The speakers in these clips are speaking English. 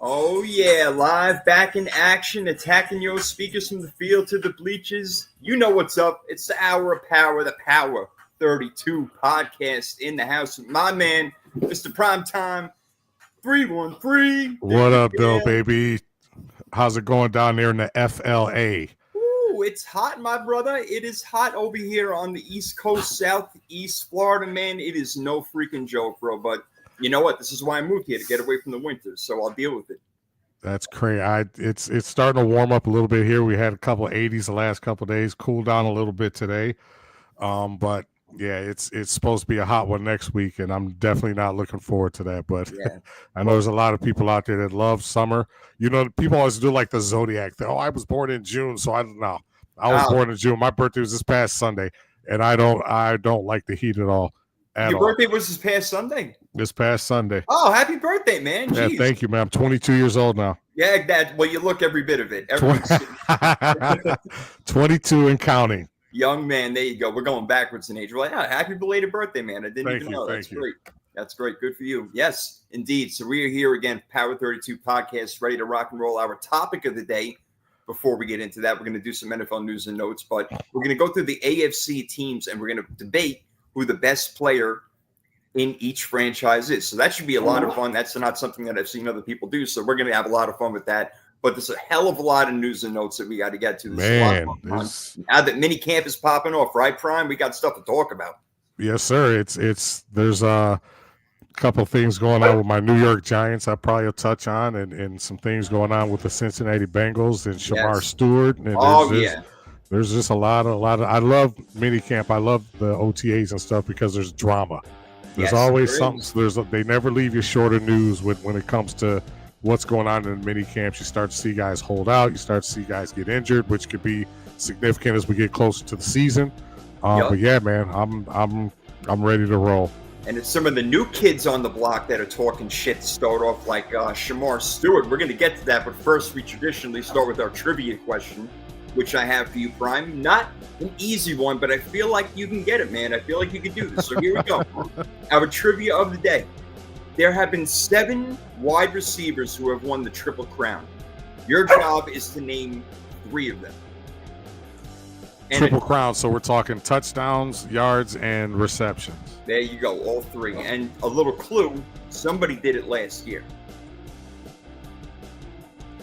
Oh, yeah, live back in action, attacking your speakers from the field to the bleachers. You know what's up. It's the Hour of Power, the Power 32 podcast in the house with my man, Mr. Primetime 313. What up, though, baby? How's it going down there in the FLA? Ooh, it's hot, my brother. It is hot over here on the East Coast, Southeast Florida, man. It is no freaking joke, bro, but you know what? This is why I moved here, to get away from the winters, so I'll deal with it. That's crazy. It's starting to warm up a little bit here. We had a couple of 80s the last couple of days, cooled down a little bit today. But yeah, it's supposed to be a hot one next week, and I'm definitely not looking forward to that. But yeah. I know there's a lot of people out there that love summer. You know, people always do like the zodiac thing. Oh, I was born in June, so I don't know. I was born in June. My birthday was this past Sunday, and I don't like the heat at all. Your birthday was this past Sunday? This past Sunday. Oh, happy birthday, man. Jeez. Yeah, thank you, man. I'm 22 years old now. Yeah, well, you look every bit of it. 22 and counting. Young man, there you go. We're going backwards in age. We're like, oh, happy belated birthday, man. I didn't even know. That's great. That's great. Good for you. Yes, indeed. So we are here again, Power 32 podcast, ready to rock and roll. Our topic of the day, before we get into that, we're going to do some NFL news and notes, but we're going to go through the AFC teams and we're going to debate who the best player in each franchise is. So that should be a lot of fun. That's not something that I've seen other people do. So we're going to have a lot of fun with that. But there's a hell of a lot of news and notes that we got to get to. Man, now that mini camp is popping off, right, Prime? We got stuff to talk about. Yes, sir. There's a couple of things going on with my New York Giants I probably will touch on, and some things going on with the Cincinnati Bengals and Shamar Stewart. And there's just a lot of. I love minicamp. I love the OTAs and stuff because there's drama. There's always something. They never leave you short of news when it comes to what's going on in the minicamps. You start to see guys hold out. You start to see guys get injured, which could be significant as we get closer to the season. But yeah, man, I'm ready to roll. And it's some of the new kids on the block that are talking shit to start off, like Shamar Stewart. We're going to get to that, but first we traditionally start with our trivia question, which I have for you, Prime. Not an easy one, but I feel like you can get it, man. I feel like you can do this. So here we go. Our trivia of the day. There have been 7 wide receivers who have won the Triple Crown. Your job is to name 3 of them. And Triple Crown, so we're talking touchdowns, yards, and receptions. There you go, all 3. And a little clue, somebody did it last year.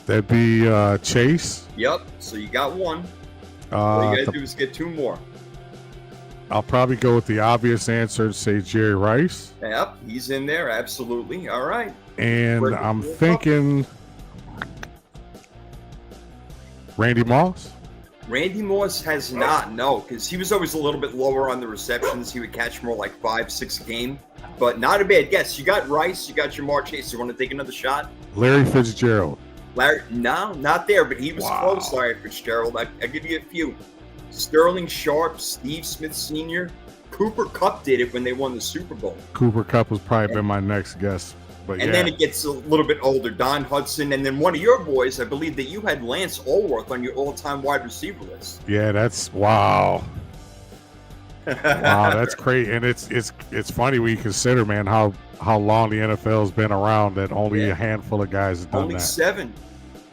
That'd be Chase. Yep. So you got 1. All you got to do is get 2 more. I'll probably go with the obvious answer and say Jerry Rice. Yep. He's in there. Absolutely. All right. And I'm thinking Randy Moss. Randy Moss has not, no, because he was always a little bit lower on the receptions. He would catch more like 5-6 a game, but not a bad guess. You got Rice. You got Jamar Chase. You want to take another shot? Larry Fitzgerald. No, not there, but he was close, Larry Fitzgerald. I'll give you a few. Sterling Sharp, Steve Smith Sr., Cooper Kupp did it when they won the Super Bowl. Cooper Kupp was probably been my next guess. But then it gets a little bit older. Don Hudson, and then one of your boys, I believe that you had Lance Allworth on your all-time wide receiver list. Yeah, that's wow. Wow, that's crazy. And it's funny when you consider, man, how long the NFL has been around that only a handful of guys have done only that. 7.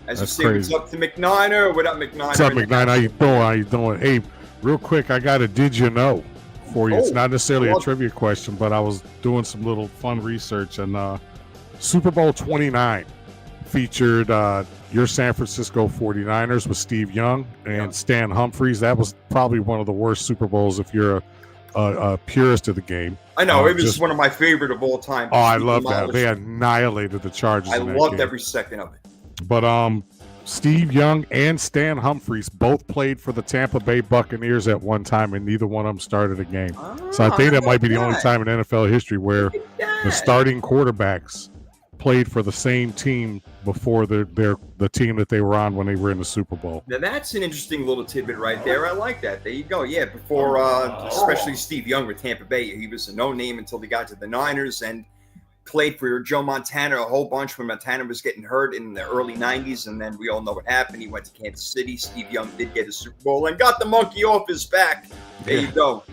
As that's you say, crazy. What's up to McNiner? What up, McNiner? What's up, McNiner? How you doing? Hey, real quick, I got a did you know for you. It's not necessarily a trivia question, but I was doing some little fun research, and Super Bowl 29 featured your San Francisco 49ers with Steve Young and Stan Humphries. That was probably one of the worst Super Bowls if you're a purist of the game. I know. It was one of my favorite of all time. Oh, I love that. They annihilated the Chargers. I loved every second of it. But Steve Young and Stan Humphries both played for the Tampa Bay Buccaneers at one time, and neither one of them started a game. So I think that might be the only time in NFL history where the starting quarterbacks played for the same team before the team that they were on when they were in the Super Bowl. Now that's an interesting little tidbit right there. I like that. There you go. Yeah, before especially Steve Young with Tampa Bay, he was a no-name until he got to the Niners and played for Joe Montana a whole bunch when Montana was getting hurt in the early 90s, and then we all know what happened. He went to Kansas City. Steve Young did get a Super Bowl and got the monkey off his back. There you go.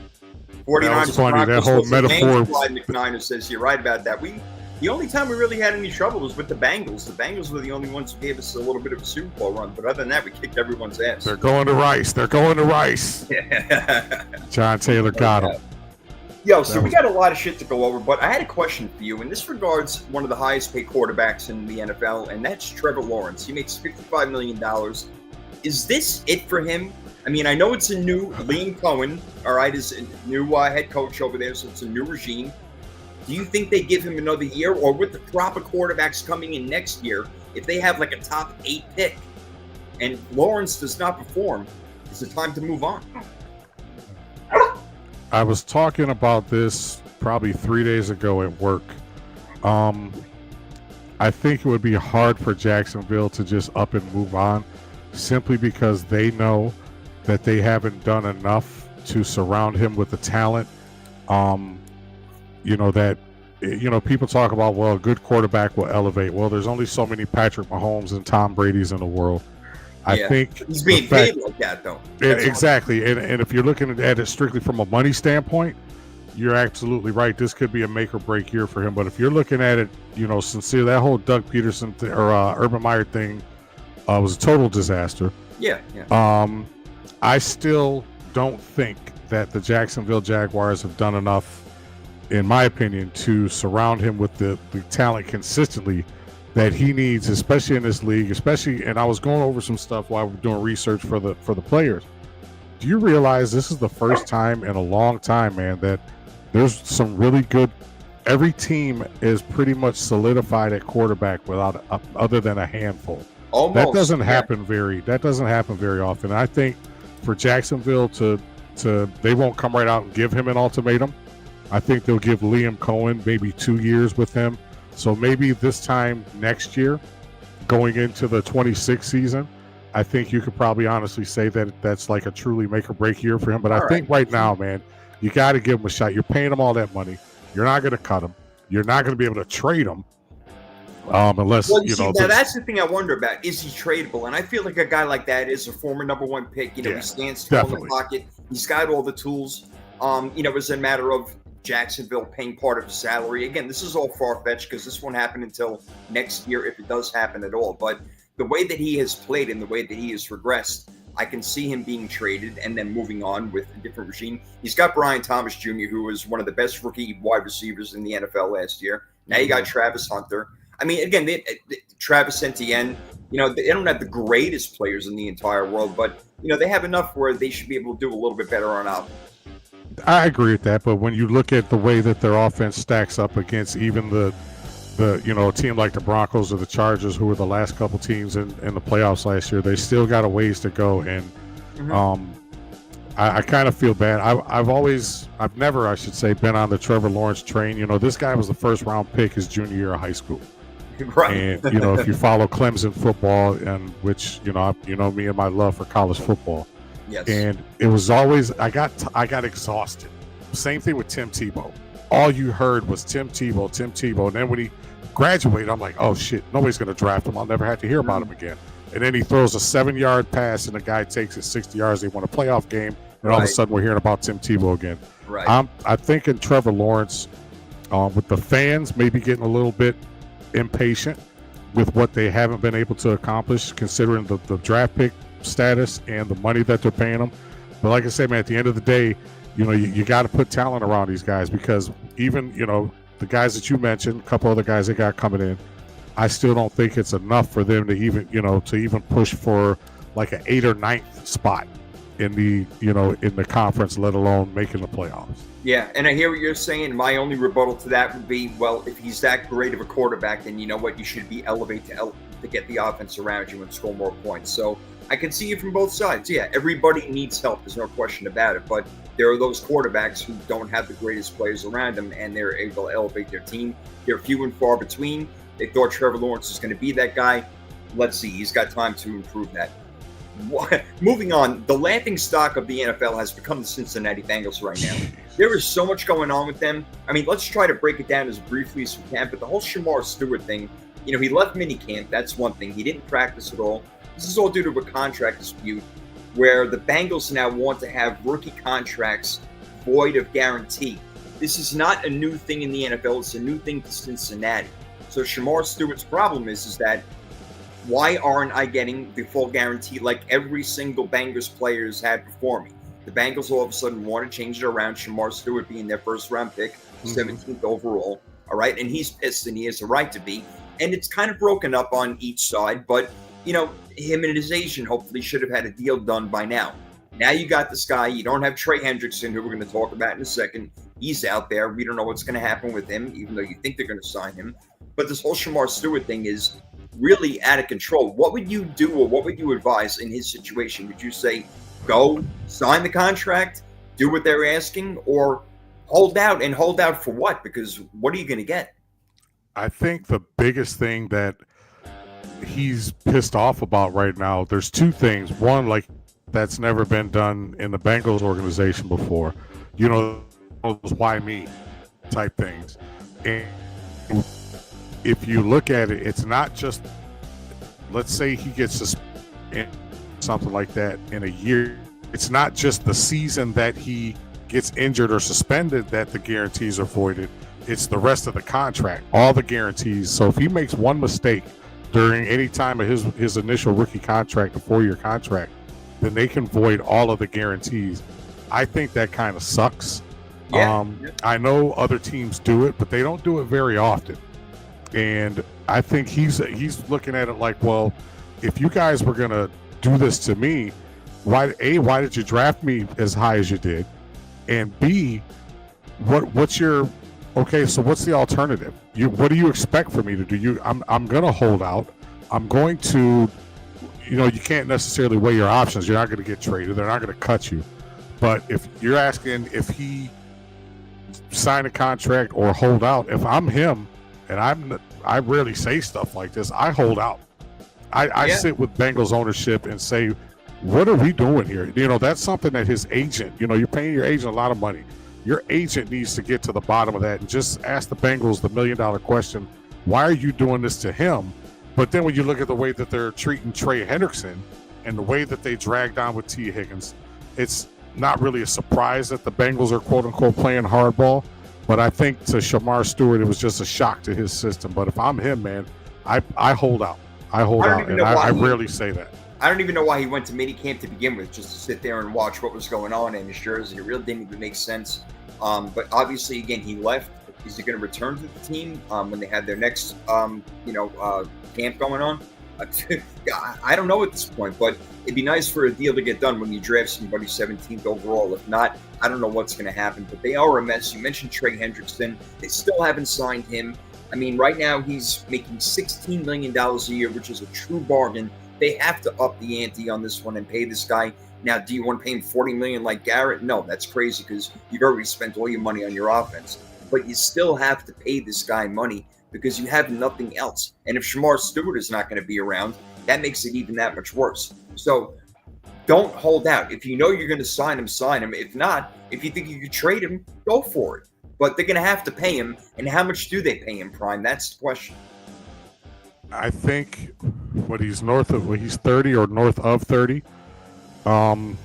49ers. That was funny. That whole metaphor. McNiner says you're right about that. The only time we really had any trouble was with the Bengals. The Bengals were the only ones who gave us a little bit of a Super Bowl run. But other than that, we kicked everyone's ass. They're going to Rice. John Taylor got him. Yo, so we got a lot of shit to go over, but I had a question for you, and this regards one of the highest paid quarterbacks in the NFL, and that's Trevor Lawrence. He makes $55 million. Is this it for him? I mean, I know it's a new Liam Cohen, all right, is a new head coach over there, so it's a new regime. Do you think they give him another year, or with the proper quarterbacks coming in next year, if they have like a top 8 pick and Lawrence does not perform, is it time to move on? I was talking about this probably 3 days ago at work. I think it would be hard for Jacksonville to just up and move on, simply because they know that they haven't done enough to surround him with the talent. People talk about, well, a good quarterback will elevate. Well, there's only so many Patrick Mahomes and Tom Brady's in the world. I think he's being paid like that, though. Exactly. And if you're looking at it strictly from a money standpoint, you're absolutely right. This could be a make or break year for him. But if you're looking at it, sincere, that whole Doug Peterson Urban Meyer thing was a total disaster. Yeah. I still don't think that the Jacksonville Jaguars have done enough, in my opinion, to surround him with the talent consistently that he needs, especially in this league, and I was going over some stuff while we're doing research for the players. Do you realize this is the first time in a long time, man, that there's some really good, every team is pretty much solidified at quarterback without other than a handful. Almost, that doesn't happen very often. And I think for Jacksonville to they won't come right out and give him an ultimatum. I think they'll give Liam Cohen maybe 2 years with him. So maybe this time next year, going into the 26 season, I think you could probably honestly say that that's like a truly make or break year for him. But I think right now, man, you got to give him a shot. You're paying him all that money. You're not going to cut him. You're not going to be able to trade him. Unless, now that's the thing I wonder about. Is he tradable? And I feel like a guy like that is a former number 1 pick. He stands tall in the pocket. He's got all the tools. It's a matter of Jacksonville paying part of his salary. Again, this is all far-fetched because this won't happen until next year, if it does happen at all. But the way that he has played and the way that he has regressed, I can see him being traded and then moving on with a different regime. He's got Brian Thomas Jr., who was one of the best rookie wide receivers in the NFL last year. Now you got Travis Hunter. I mean, again, Travis Etienne, they don't have the greatest players in the entire world, but, they have enough where they should be able to do a little bit better on offense. I agree with that, but when you look at the way that their offense stacks up against even the a team like the Broncos or the Chargers, who were the last couple teams in the playoffs last year, they still got a ways to go. And I kind of feel bad. I've never, I should say, been on the Trevor Lawrence train. This guy was the first round pick his junior year of high school. Right. And, if you follow Clemson football, and which, me and my love for college football. Yes. And it was always, I got exhausted. Same thing with Tim Tebow. All you heard was Tim Tebow. And then when he graduated, I'm like, oh shit, nobody's going to draft him. I'll never have to hear about him again. And then he throws a 7-yard pass and the guy takes it 60 yards. They won a playoff game. And all of a sudden we're hearing about Tim Tebow again. Right. I think in Trevor Lawrence, with the fans maybe getting a little bit impatient with what they haven't been able to accomplish, considering the draft pick status and the money that they're paying them. But like I said, man, at the end of the day, you got to put talent around these guys, because even, the guys that you mentioned, a couple other guys that got coming in, I still don't think it's enough for them to even push for like an 8th or 9th spot in the conference, let alone making the playoffs. Yeah, and I hear what you're saying. My only rebuttal to that would be, well, if he's that great of a quarterback, then you know what, you should be elevated to get the offense around you and score more points. So I can see it from both sides. Yeah, everybody needs help. There's no question about it. But there are those quarterbacks who don't have the greatest players around them, and they're able to elevate their team. They're few and far between. They thought Trevor Lawrence was going to be that guy. Let's see. He's got time to improve that. Moving on, the laughing stock of the NFL has become the Cincinnati Bengals right now. There is so much going on with them. I mean, let's try to break it down as briefly as we can. But the whole Shamar Stewart thing, he left minicamp. That's one thing. He didn't practice at all. This is all due to a contract dispute where the Bengals now want to have rookie contracts void of guarantee. This is not a new thing in the NFL. It's a new thing to Cincinnati. So Shemar Stewart's problem is that why aren't I getting the full guarantee like every single Bengals player has had before me? The Bengals all of a sudden want to change it around, Shemar Stewart being their first-round pick, 17th overall, all right? And he's pissed, and he has a right to be. And it's kind of broken up on each side, but, you know, him and his agent hopefully should have had a deal done by now. Now you got this guy. You don't have Trey Hendrickson, who we're going to talk about in a second. He's out there. We don't know what's going to happen with him, even though you think they're going to sign him. But this whole Shemar Stewart thing is really out of control. What would you do, or what would you advise in his situation? Would you say, go sign the contract, do what they're asking, or hold out? And hold out for what? Because what are you going to get? I think the biggest thing that he's pissed off about right now, there's two things. One, like, that's never been done in the Bengals organization before. You know, those why me type things. And if you look at it, it's not just, let's say he gets suspended, something like that in a year. It's not just the season that he gets injured or suspended that the guarantees are voided. It's the rest of the contract, all the guarantees. So if he makes one mistake during any time of his initial rookie contract, a 4-year contract, then they can void all of the guarantees. I think that kind of sucks. Yeah. I know other teams do it, but they don't do it very often. And I think he's looking at it like, well, if you guys were going to do this to me, why did you draft me as high as you did? And B, what's your, okay, so what's the alternative? What do you expect for me to do? I'm going to hold out. I'm going to, you know, you can't necessarily weigh your options. You're not going to get traded. They're not going to cut you. But if you're asking if he sign a contract or hold out, if I'm him, and I rarely say stuff like this, I hold out. I sit with Bengals ownership and say, what are we doing here? You know, that's something that his agent, you know, you're paying your agent a lot of money. Your agent needs to get to the bottom of that and just ask the Bengals the $1 million question, why are you doing this to him? But then when you look at the way that they're treating Trey Hendrickson and the way that they dragged on with T. Higgins, it's not really a surprise that the Bengals are quote-unquote playing hardball. But I think to Shemar Stewart, it was just a shock to his system. But if I'm him, man, I hold out. I rarely say that. I don't even know why he went to minicamp to begin with, just to sit there and watch what was going on in his jersey. It really didn't even make sense. But obviously, again, he left. Is he going to return to the team when they have their next, camp going on? I don't know at this point, but it'd be nice for a deal to get done when you draft somebody 17th overall. If not, I don't know what's going to happen. But they are a mess. You mentioned Trey Hendrickson. They still haven't signed him. I mean, right now he's making $16 million a year, which is a true bargain. They have to up the ante on this one and pay this guy. Now, do you want to pay him $40 million like Garrett? No, that's crazy because you've already spent all your money on your offense. But you still have to pay this guy money because you have nothing else. And if Shemar Stewart is not going to be around, that makes it even that much worse. So don't hold out. If you know you're going to sign him, sign him. If not, if you think you could trade him, go for it. But they're going to have to pay him. And how much do they pay him, Prime? That's the question. I think he's 30 or north of 30. The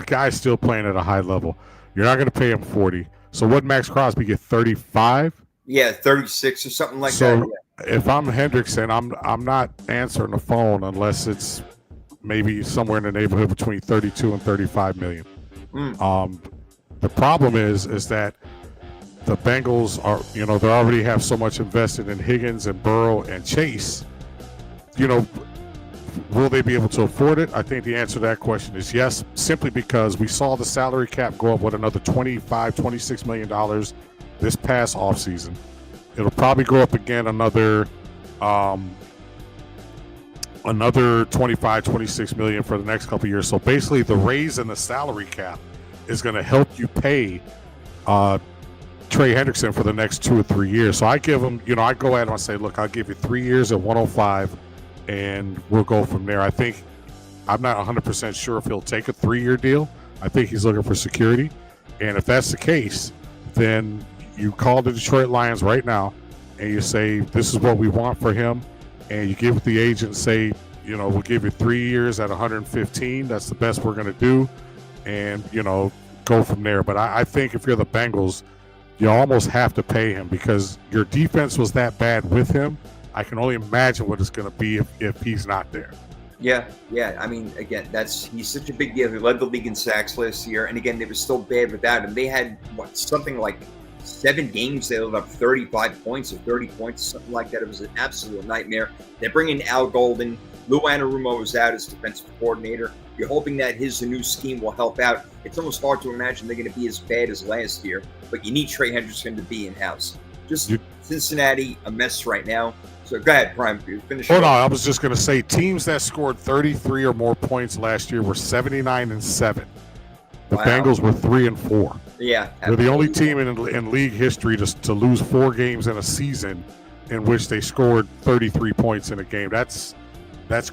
guy's still playing at a high level. You're not going to pay him 40. So what Max Crosby get, 35? Yeah, 36 or something like that. So if I'm Hendrickson, I'm not answering the phone unless it's maybe somewhere in the neighborhood between 32 and 35 million. The problem is that the Bengals are, you know, they already have so much invested in Higgins and Burrow and Chase. You know, will they be able to afford it? I think the answer to that question is yes, simply because we saw the salary cap go up with another $26 million this past offseason. It'll probably go up again another 26 million for the next couple of years. So basically the raise in the salary cap is going to help you pay Trey Hendrickson for the next 2 or 3 years. So I give him, you know, I go at him and say, look, I'll give you 3 years at 105 and we'll go from there. I'm not 100% sure if he'll take a 3-year deal. I think he's looking for security. And if that's the case, then you call the Detroit Lions right now and you say, this is what we want for him. And you give the agent, say, you know, we'll give you 3 years at 115. That's the best we're going to do. And, you know, go from there. But I think if you're the Bengals, you almost have to pay him because your defense was that bad with him. I can only imagine what it's going to be if he's not there. Yeah. I mean, again, he's such a big deal. He led the league in sacks last year, and again, they were still bad without him. They had something like 7 games they let up 35 points or 30 points, something like that. It was an absolute nightmare. They bring in Al Golden. Lou Anarumo is out as defensive coordinator. You're hoping that his new scheme will help out. It's almost hard to imagine they're going to be as bad as last year, but you need Trey Hendrickson to be in-house. Cincinnati, a mess right now. So go ahead, Prime. Finish. Oh, no, I was just going to say teams that scored 33 or more points last year were 79-7. The Bengals were 3-4. Yeah. They're the only team in league history to lose 4 games in a season in which they scored 33 points in a game. That's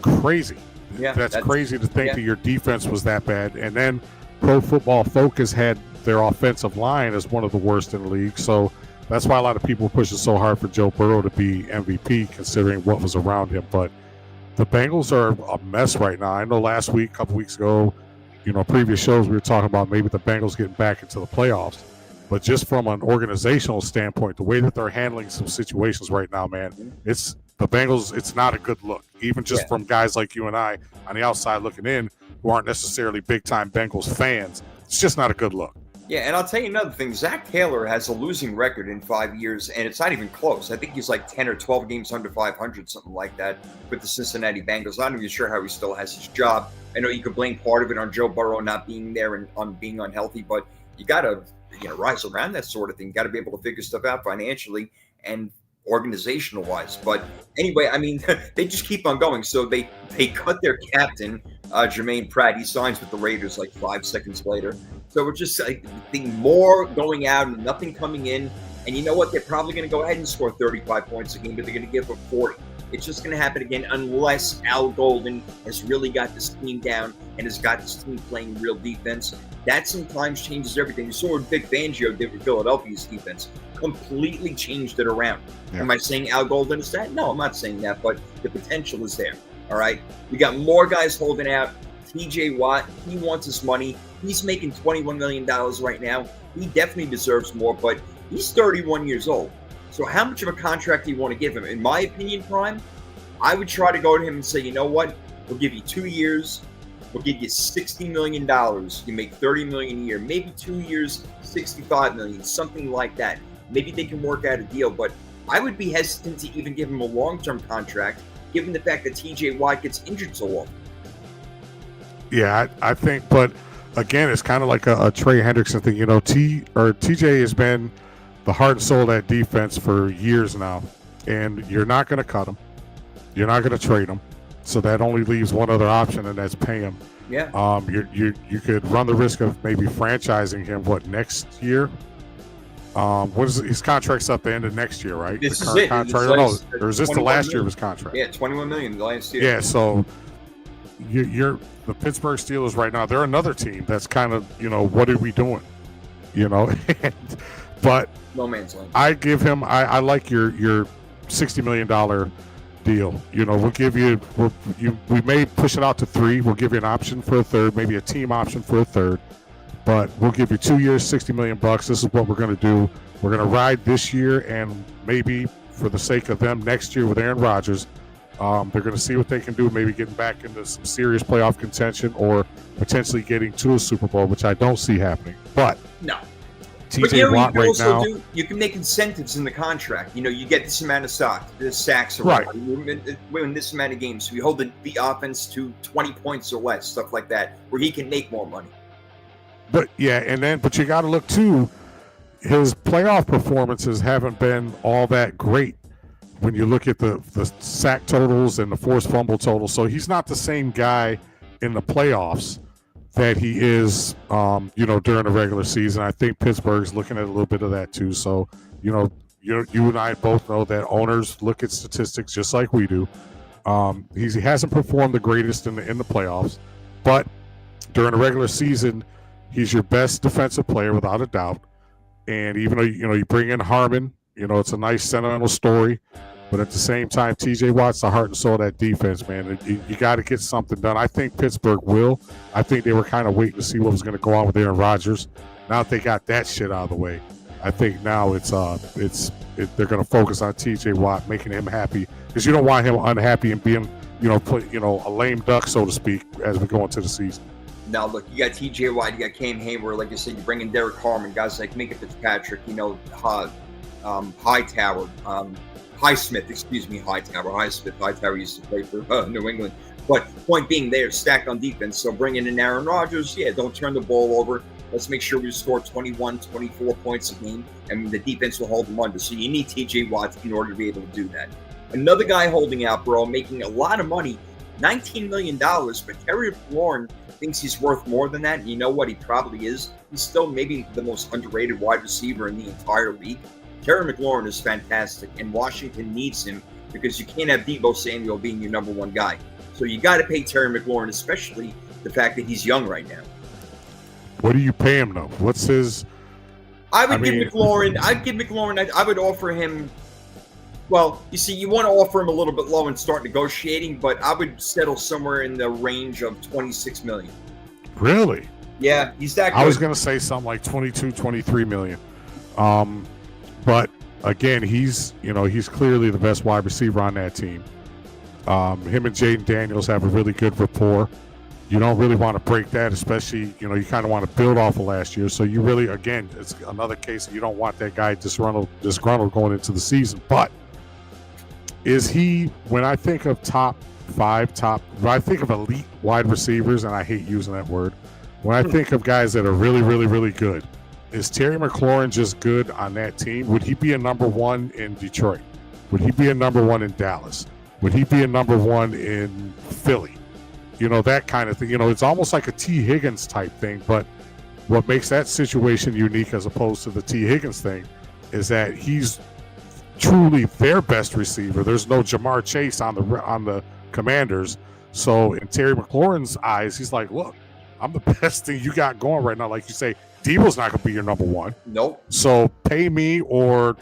crazy. Yeah, that's crazy to think that your defense was that bad. And then Pro Football Focus had their offensive line as one of the worst in the league. So that's why a lot of people were pushing so hard for Joe Burrow to be MVP, considering what was around him. But the Bengals are a mess right now. I know last week, a couple weeks ago, previous shows we were talking about maybe the Bengals getting back into the playoffs. But just from an organizational standpoint, the way that they're handling some situations right now, man, the Bengals, it's not a good look. Even just from guys like you and I on the outside looking in who aren't necessarily big-time Bengals fans, it's just not a good look. Yeah, and I'll tell you another thing. Zach Taylor has a losing record in 5 years, and it's not even close. I think he's like 10 or 12 games under 500, something like that, with the Cincinnati Bengals. I'm not even sure how he still has his job. I know you could blame part of it on Joe Burrow not being there and on being unhealthy, but you got to rise around that sort of thing. You got to be able to figure stuff out financially and organizational wise. But anyway, I mean, they just keep on going. So they cut their captain, Jermaine Pratt. He signs with the Raiders like 5 seconds later. So we're just like more going out and nothing coming in. And you know what? They're probably going to go ahead and score 35 points a game, but they're going to give up 40. It's just going to happen again unless Al Golden has really got this team down and has got this team playing real defense. That sometimes changes everything. You saw what Vic Fangio did with Philadelphia's defense. Completely changed it around. Yeah. Am I saying Al Golden is that? No, I'm not saying that, but the potential is there. All right? We got more guys holding out. TJ Watt, he wants his money. He's making $21 million right now. He definitely deserves more, but he's 31 years old. So how much of a contract do you want to give him? In my opinion, Prime, I would try to go to him and say, you know what? We'll give you 2 years. We'll give you $60 million. You make $30 million a year. Maybe 2 years, $65 million, something like that. Maybe they can work out a deal, but I would be hesitant to even give him a long-term contract, given the fact that TJ Watt gets injured so often. Yeah, I think, but again, it's kind of like a Trey Hendrickson thing. TJ has been the heart and soul of that defense for years now, and you're not going to cut him. You're not going to trade him. So that only leaves one other option, and that's pay him. Yeah. You could run the risk of maybe franchising him next year. What is his contract's up the end of next year, right? This is it. Contract, or is this the last year of his contract? Yeah, $21 million the last year. Yeah, so you're the Pittsburgh Steelers right now. They're another team that's kind of what are we doing? But no man's land. I give him. I like your $60 million deal. We'll give you. We may push it out to 3. We'll give you an option for a third, maybe a team option for a third. But we'll give you 2 years, $60 million. This is what we're going to do. We're going to ride this year, and maybe for the sake of them, next year with Aaron Rodgers, they're going to see what they can do. Maybe getting back into some serious playoff contention, or potentially getting to a Super Bowl, which I don't see happening. But no. TJ Watt right now. You can make incentives in the contract. You get this amount of sacks, right? You win this amount of games. So you hold the offense to 20 points or less, stuff like that, where he can make more money. But but you got to look too. His playoff performances haven't been all that great when you look at the sack totals and the forced fumble totals. So he's not the same guy in the playoffs that he is, during the regular season. I think Pittsburgh's looking at a little bit of that too. So, you and I both know that owners look at statistics just like we do. He hasn't performed the greatest in the playoffs, but during the regular season, he's your best defensive player without a doubt. And even though, you bring in Harmon, it's a nice sentimental story. But at the same time, TJ Watt's the heart and soul of that defense, man. You got to get something done. I think Pittsburgh will. I think they were kind of waiting to see what was going to go on with Aaron Rodgers. Now that they got that shit out of the way, I think now they're going to focus on TJ Watt, making him happy, because you don't want him unhappy and being, a lame duck, so to speak, as we go into the season. Now, look, you got TJ Watt, you got Cam Hayward, like I said, you bring in Derek Carr, guys like Minkah Fitzpatrick, Hightower, Highsmith used to play for New England. But point being, they're stacked on defense. So bringing in Aaron Rodgers, don't turn the ball over. Let's make sure we score 21, 24 points a game, and the defense will hold them under. So you need TJ Watt in order to be able to do that. Another guy holding out, bro, making a lot of money, $19 million, but Terry McLaurin thinks he's worth more than that. And you know what? He probably is. He's still maybe the most underrated wide receiver in the entire league. Terry McLaurin is fantastic, and Washington needs him because you can't have Deebo Samuel being your number one guy. So you got to pay Terry McLaurin, especially the fact that he's young right now. What do you pay him, though? What's his... I would offer him... Well, you see, you want to offer him a little bit low and start negotiating, but I would settle somewhere in the range of $26 million. Really? Yeah, he's that good. I was going to say something like 22, 23 million. But again, he's clearly the best wide receiver on that team. Him and Jaden Daniels have a really good rapport. You don't really want to break that, especially, you kind of want to build off of last year. So you really, again, it's another case you don't want that guy disgruntled going into the season. But is he, when I think of when I think of elite wide receivers, and I hate using that word, when I think of guys that are really, really, really good, is Terry McLaurin just good on that team? Would he be a number one in Detroit? Would he be a number one in Dallas? Would he be a number one in Philly? That kind of thing. It's almost like a T. Higgins type thing, but what makes that situation unique as opposed to the T. Higgins thing is that he's truly their best receiver. There's no Jamar Chase on the Commanders. So in Terry McLaurin's eyes, he's like, look, I'm the best thing you got going right now. Like you say, Deebo's not going to be your number one. Nope. So pay me, or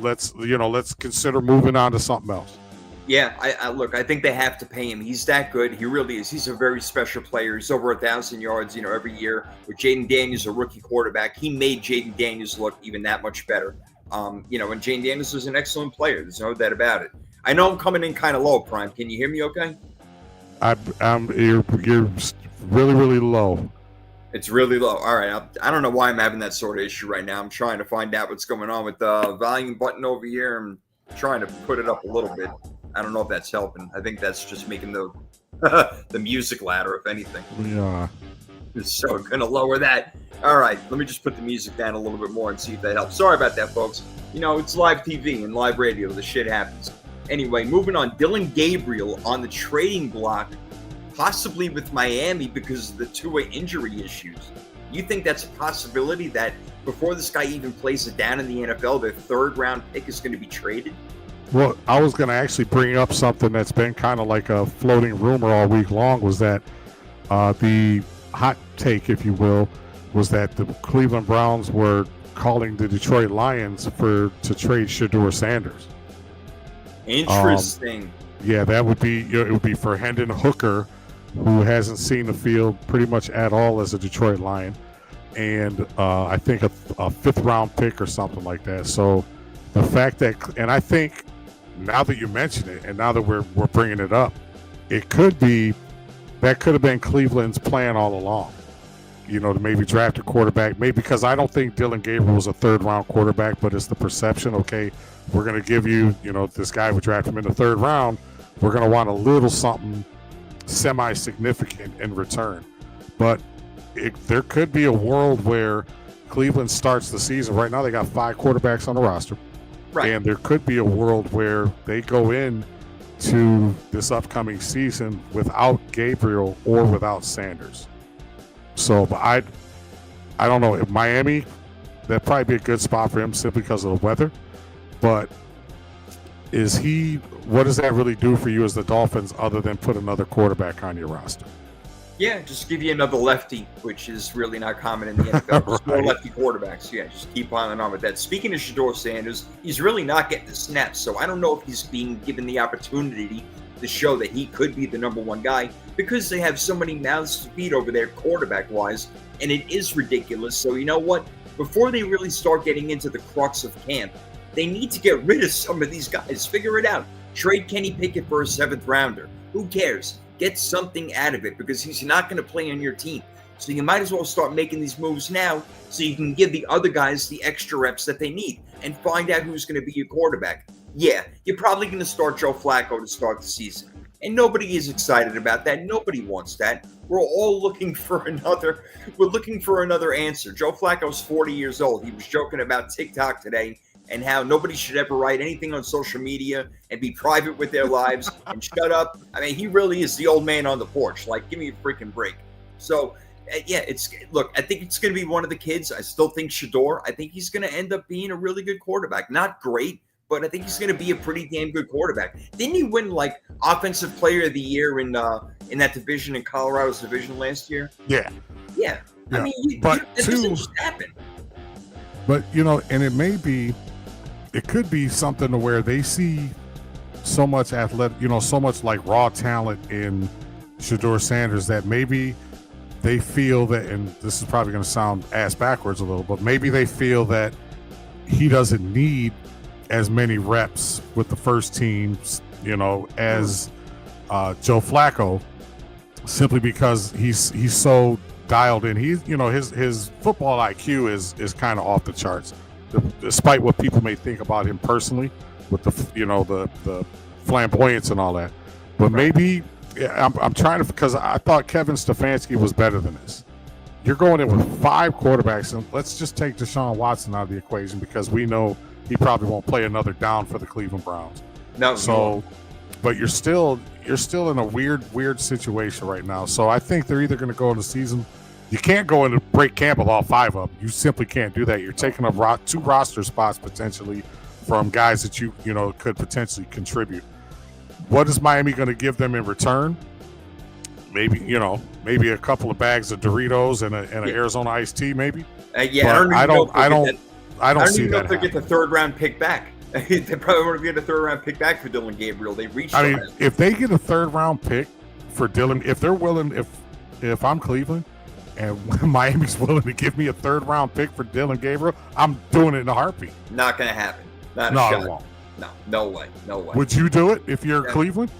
let's consider moving on to something else. Yeah, I think they have to pay him. He's that good. He really is. He's a very special player. He's over 1,000 yards, every year. With Jaden Daniels, a rookie quarterback, he made Jaden Daniels look even that much better. And Jaden Daniels is an excellent player. There's no doubt about it. I know I'm coming in kind of low, Prime. Can you hear me okay? You're really, really low. It's really low. All right. I don't know why I'm having that sort of issue right now. I'm trying to find out what's going on with the volume button over here. I'm trying to put it up a little bit. I don't know if that's helping. I think that's just making the music louder, if anything. Yeah. So I'm going to lower that. All right. Let me just put the music down a little bit more and see if that helps. Sorry about that, folks. It's live TV and live radio. The shit happens. Anyway, moving on. Dillon Gabriel on the trading block, possibly with Miami because of the two-way injury issues. You think that's a possibility that before this guy even plays it down in the NFL, their third-round pick is going to be traded? Well, I was going to actually bring up something that's been kind of like a floating rumor all week long, was that the hot take, if you will, was that the Cleveland Browns were calling the Detroit Lions to trade Shedeur Sanders. Interesting. Yeah, that would be, it would be for Hendon Hooker, who hasn't seen the field pretty much at all as a Detroit Lion, and I think a fifth-round pick or something like that. So the fact that, and I think now that you mention it, and now that we're bringing it up, it could be that could have been Cleveland's plan all along. To maybe draft a quarterback, maybe because I don't think Dillon Gabriel was a third-round quarterback, but it's the perception. Okay, we're going to give you, this guy, we draft him in the third round. We're going to want a little something semi-significant in return. But there could be a world where Cleveland starts the season. Right now they got 5 quarterbacks on the roster. Right. And there could be a world where they go in to this upcoming season without Gabriel or without Sanders. So but I don't know. If Miami, that'd probably be a good spot for him simply because of the weather. But what does that really do for you as the Dolphins other than put another quarterback on your roster? Yeah, just give you another lefty, which is really not common in the NFL. Just more lefty quarterbacks. Yeah, just keep piling on with that. Speaking of Shedeur Sanders, he's really not getting the snaps, so I don't know if he's being given the opportunity to show that he could be the number one guy because they have so many mouths to feed over there quarterback-wise. and it is ridiculous. So you know what? Before they really start getting into the crux of camp, they need to get rid of some of these guys. Figure it out. Trade Kenny Pickett for a 7th rounder. Who cares? Get something out of it because he's not going to play on your team. So you might as well start making these moves now so you can give the other guys the extra reps that they need and find out who's going to be your quarterback. Yeah, you're probably going to start Joe Flacco to start the season. And nobody is excited about that. Nobody wants that. We're all looking for another answer. Joe Flacco's 40 years old. He was joking about TikTok today and how nobody should ever write anything on social media and be private with their lives and shut up. I mean, he really is the old man on the porch. Like, give me a freaking break. So, yeah, I think it's going to be one of the kids. I still think Shedeur. I think he's going to end up being a really good quarterback. Not great, but I think he's going to be a pretty damn good quarterback. Didn't he win like Offensive Player of the Year in that division, in Colorado's division last year? Yeah. I mean, that doesn't just happen. But and it could be something to where they see so much so much like raw talent in Shedeur Sanders that maybe they feel that, and this is probably going to sound ass backwards a little, but maybe they feel that he doesn't need as many reps with the first team, as Joe Flacco, simply because he's so dialed in. He's, his football IQ is kind of off the charts, despite what people may think about him personally, with the flamboyance and all that. But maybe I'm trying to, because I thought Kevin Stefanski was better than this. You're going in with 5 quarterbacks, and let's just take Deshaun Watson out of the equation because we know he probably won't play another down for the Cleveland Browns. No. So, but you're still in a weird situation right now. So I think they're either going to go in the season. You can't go in and break camp with all 5 of them. You simply can't do that. You're taking up 2 roster spots potentially from guys that you could potentially contribute. What is Miami going to give them in return? Maybe a couple of bags of Doritos and an Arizona iced tea, maybe. I don't see that. If they get the 3rd round pick back. They probably want to get a 3rd round pick back for Dillon Gabriel. They reached. I mean, if they get a 3rd round pick for Dillon, if they're willing, if I'm Cleveland and Miami's willing to give me a 3rd round pick for Dillon Gabriel, I'm doing it in a heartbeat. Not going to happen. It won't. No way. Would you do it if you're Cleveland?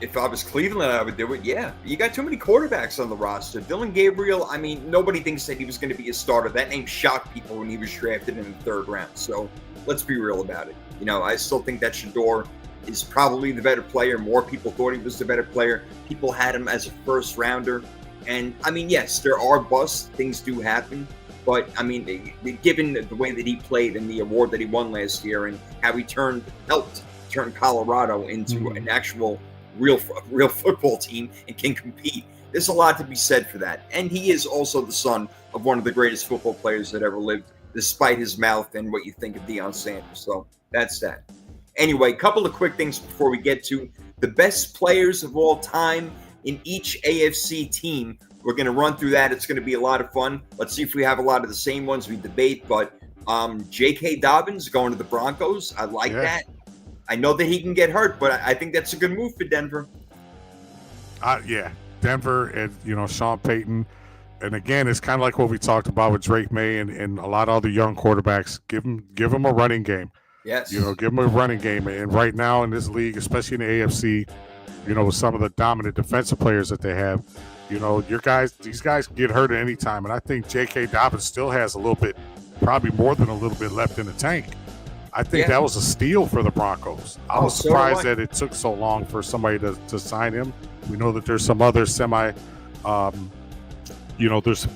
If I was Cleveland, I would do it. Yeah, you got too many quarterbacks on the roster. Dillon Gabriel, I mean, nobody thinks that he was going to be a starter. That name shocked people when he was drafted in the 3rd round. So let's be real about it. I still think that Shedeur is probably the better player. More people thought he was the better player. People had him as a 1st rounder. And I mean, yes, there are busts. Things do happen. But I mean, given the way that he played and the award that he won last year and how he helped turn Colorado into an actual real football team and can compete. There's a lot to be said for that. And he is also the son of one of the greatest football players that ever lived, despite his mouth and what you think of Deion Sanders. So that's that. Anyway, a couple of quick things before we get to the best players of all time in each AFC team. We're going to run through that. It's going to be a lot of fun. Let's see if we have a lot of the same ones we debate. But J.K. Dobbins going to the Broncos. I like that. I know that he can get hurt, but I think that's a good move for Denver. Denver and, Sean Payton. And again, it's kind of like what we talked about with Drake May and a lot of other young quarterbacks. Give them a running game. Yes. Give them a running game. And right now in this league, especially in the AFC, with some of the dominant defensive players that they have, these guys can get hurt at any time. And I think J.K. Dobbins still has a little bit, probably more than a little bit left in the tank. I think that was a steal for the Broncos. I was surprised that it took so long for somebody to sign him. We know that there's some other there's some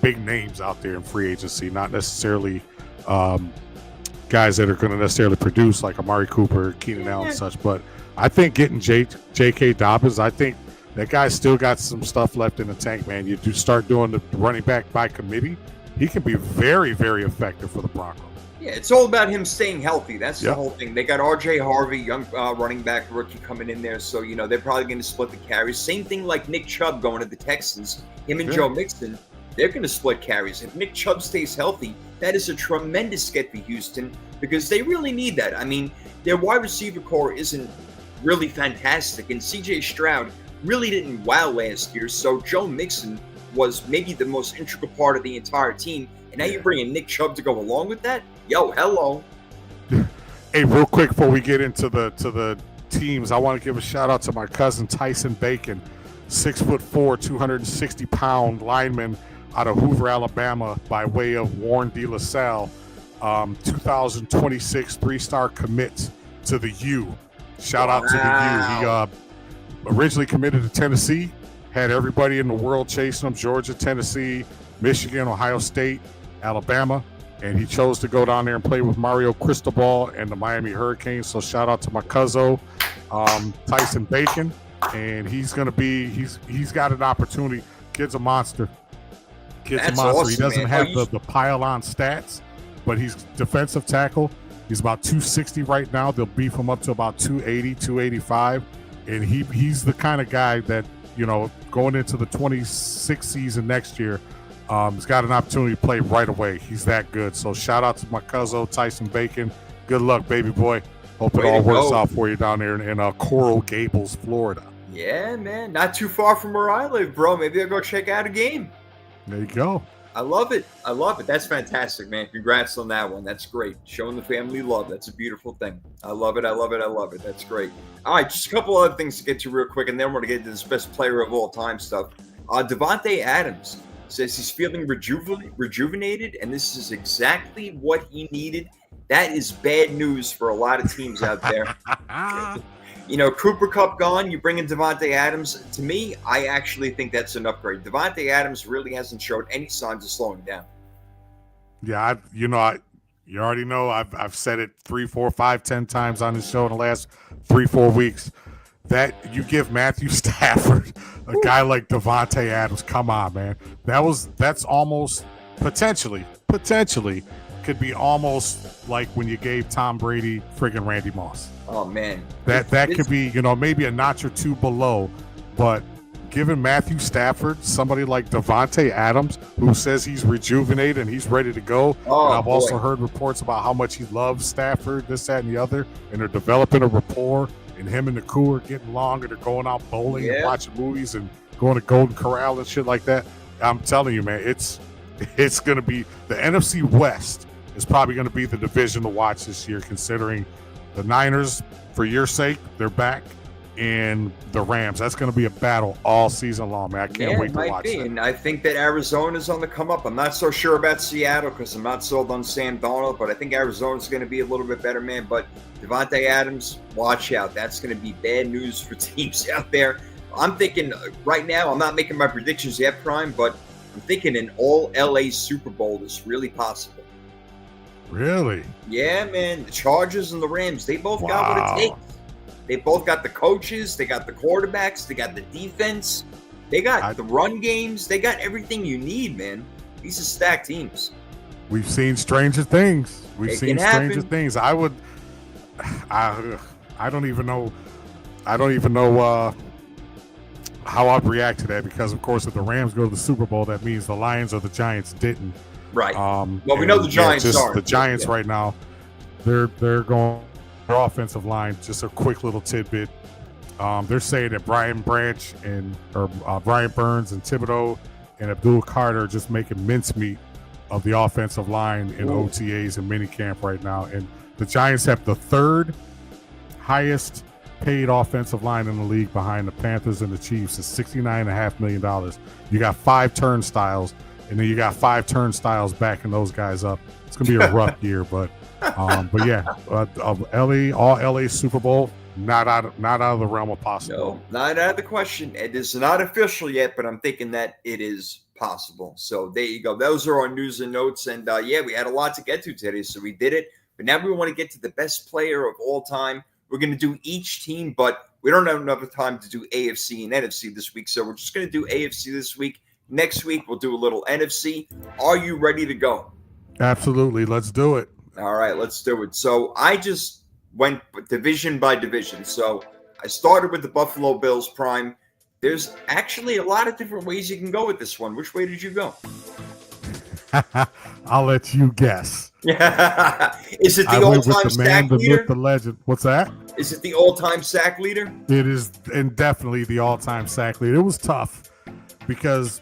big names out there in free agency, not necessarily guys that are going to necessarily produce like Amari Cooper, Keenan Allen and such. But I think getting J.K. Dobbins, I think that guy's still got some stuff left in the tank, man. You do start doing the running back by committee, he can be very, very effective for the Broncos. Yeah, it's all about him staying healthy. That's the whole thing. They got R.J. Harvey, young running back rookie coming in there. So, they're probably going to split the carries. Same thing like Nick Chubb going to the Texans. Him and Joe Mixon, they're going to split carries. If Nick Chubb stays healthy, that is a tremendous get for Houston because they really need that. I mean, their wide receiver core isn't really fantastic. And C.J. Stroud really didn't wow last year. So Joe Mixon was maybe the most integral part of the entire team. And now you bring in Nick Chubb to go along with that? Yo, hello. Hey, real quick before we get into the teams, I want to give a shout out to my cousin Tyson Bacon, 6'4", 260-pound lineman out of Hoover, Alabama, by way of Warren De La Salle. 2026 3-star commit to the U. Shout out to the U. He originally committed to Tennessee, had everybody in the world chasing him: Georgia, Tennessee, Michigan, Ohio State, Alabama. And he chose to go down there and play with Mario Cristobal and the Miami Hurricanes. So shout out to my cousin, Tyson Bacon. And he's going to be, he's got an opportunity. Kid's a monster. Awesome, he doesn't have the pile-on stats, but he's defensive tackle. He's about 260 right now. They'll beef him up to about 280, 285. And he's the kind of guy that, you know, going into the 26 season next year, he's got an opportunity to play right away. He's that good. So shout out to my cousin, Tyson Bacon. Good luck, baby boy. Hope it all works out for you down there in Coral Gables, Florida. Yeah, man. Not too far from where I live, bro. Maybe I'll go check out a game. There you go. I love it. That's fantastic, man. Congrats on that one. That's great. Showing the family love. That's a beautiful thing. I love it. That's great. All right, just a couple other things to get to real quick, and then we're going to get into this best player of all time stuff. Davante Adams says he's feeling rejuvenated, and this is exactly what he needed. That is bad news for a lot of teams out there. You know, Cooper Kupp gone, you bring in Davante Adams. To me, I actually think that's an upgrade. Davante Adams really hasn't showed any signs of slowing down. Yeah, you already know I've said it 3, 4, 5, 10 times on the show in the last 3-4 weeks. That you give Matthew Stafford a guy like Davante Adams. Come on, man. That's almost potentially could be almost like when you gave Tom Brady friggin' Randy Moss. Oh man, that could be, you know, maybe a notch or two below, but giving Matthew Stafford somebody like Davante Adams, who says he's rejuvenated and he's ready to go. And I've also heard reports about how much he loves Stafford, this, that, and the other, and they're developing a rapport. And him and the crew are getting along, and they're going out bowling and watching movies and going to Golden Corral and shit like that. I'm telling you, man, it's going to be the NFC West is probably going to be the division to watch this year, considering the Niners, for your sake, they're back, and the Rams. That's going to be a battle all season long, man. I can't wait to watch that. And I think that Arizona's on the come up. I'm not so sure about Seattle because I'm not sold on Sam Darnold, but I think Arizona's going to be a little bit better, man. But Davante Adams, watch out. That's going to be bad news for teams out there. I'm thinking right now, I'm not making my predictions yet, Prime, but I'm thinking an all-LA Super Bowl is really possible. Really? Yeah, man. The Chargers and the Rams, they both got what it takes. They both got the coaches. They got the quarterbacks. They got the defense. They got the run games. They got everything you need, man. These are stacked teams. We've seen stranger things. I don't even know how I'd react to that, because, of course, if the Rams go to the Super Bowl, that means the Lions or the Giants didn't. Right. Well, we know the Giants are. The Giants right now, they're going their offensive line. Just a quick little tidbit. They're saying that Brian Burns and Thibodeau and Abdul Carter are just making mincemeat of the offensive line in OTAs and minicamp right now. And the Giants have the third highest paid offensive line in the league behind the Panthers and the Chiefs at $69.5 million. You got 5 turnstiles, and then you got 5 turnstiles backing those guys up. It's gonna be a rough year, but yeah, all LA Super Bowl, not out of the realm of possible. No, not out of the question. It is not official yet, but I'm thinking that it is possible. So there you go. Those are our news and notes, and we had a lot to get to today, so we did it. But now we want to get to the best player of all time. We're going to do each team, but we don't have enough time to do AFC and NFC this week, so we're just going to do AFC this week. Next week, we'll do a little NFC. Are you ready to go? Absolutely. Let's do it. All right, let's do it. So I just went division by division. So I started with the Buffalo Bills, Prime. There's actually a lot of different ways you can go with this one. Which way did you go? I'll let you guess. Is it the all-time sack leader? The legend. What's that? Is it the all-time sack leader? It is, and definitely the all-time sack leader. It was tough because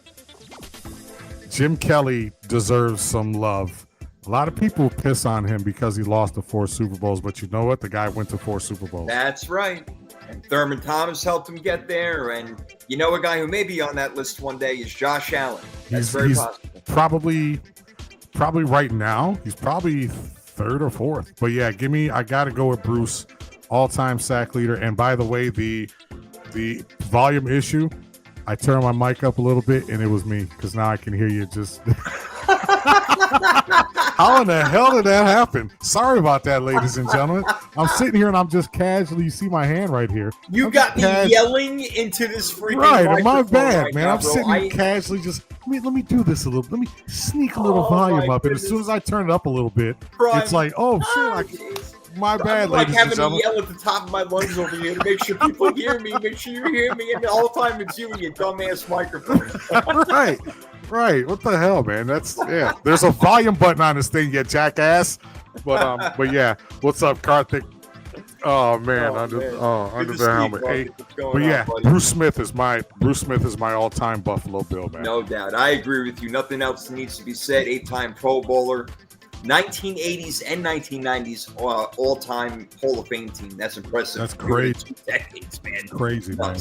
Jim Kelly deserves some love. A lot of people piss on him because he lost the 4 Super Bowls, but you know what? The guy went to 4 Super Bowls. That's right. And Thurman Thomas helped him get there. And you know, a guy who may be on that list one day is Josh Allen. That's very possible. Probably right now, he's probably 3rd or 4th. But yeah, I got to go with Bruce, all-time sack leader. And by the way, the volume issue, I turned my mic up a little bit, and it was me, because now I can hear you just... How in the hell did that happen? Sorry about that, ladies and gentlemen. I'm sitting here and I'm just casually, you see my hand right here. You got me yelling into this freaking right, my bad, right man. Now, I'm sitting here casually just, let me do this a little. Let me sneak a little volume up. And as soon as I turn it up a a little bit, it's like, oh, shit, my bad, ladies and gentlemen. I'm having to yell at the top of my lungs over here to make sure people hear me. Make sure you hear me. And all the time it's you and your dumbass microphone. Right. What the hell, man? There's a volume button on this thing, you jackass. But yeah. What's up, Karthik? Oh man, under the helmet. Hey, but yeah, on, Bruce Smith is my all-time Buffalo Bill, man. No doubt. I agree with you. Nothing else needs to be said. 8-time Pro Bowler. 1980s and 1990s all-time Hall of Fame team. That's impressive. That's great. 2 decades, man. Crazy, man.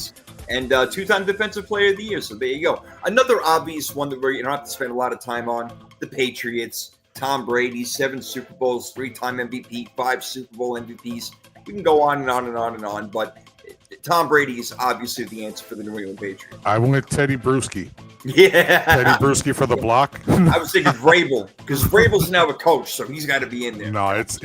And 2-time Defensive Player of the Year. So there you go. Another obvious one that you don't have to spend a lot of time on. The Patriots. Tom Brady, 7 Super Bowls, 3-time MVP, 5 Super Bowl MVPs. We can go on and on and on and on, but Tom Brady is obviously the answer for the New England Patriots. I went Teddy Bruschi. Yeah. Teddy Bruschi for the block. I was thinking Vrabel, because Vrabel's now a coach, so he's got to be in there. No, it's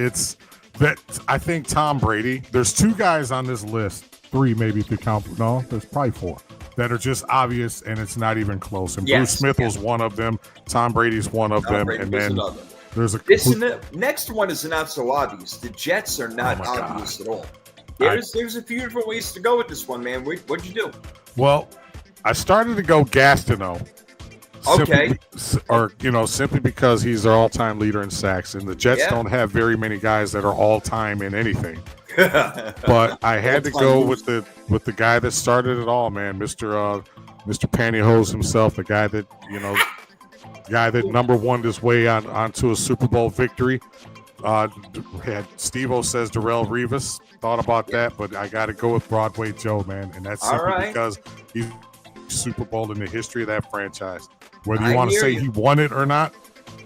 that I think Tom Brady, there's 2 guys on this list, 3 maybe if you count. No, there's probably 4 that are just obvious, and it's not even close. And Bruce Smith was one of them. Tom Brady's one of them. And then another. There's the next one is not so obvious. The Jets are not obvious at all. There's a few different ways to go with this one, man. What'd you do? Well, I started to go Gastineau. Simply because he's their all-time leader in sacks, and the Jets don't have very many guys that are all-time in anything. But I had to go with the guy that started it all, man, Mr. Pantyhose himself, the guy that number one this way onto a Super Bowl victory. Had Steve-O says Darrelle Revis. Thought about that, but I got to go with Broadway Joe, man, and that's simply because he's Super Bowl in the history of that franchise. Whether you want to say he won it or not,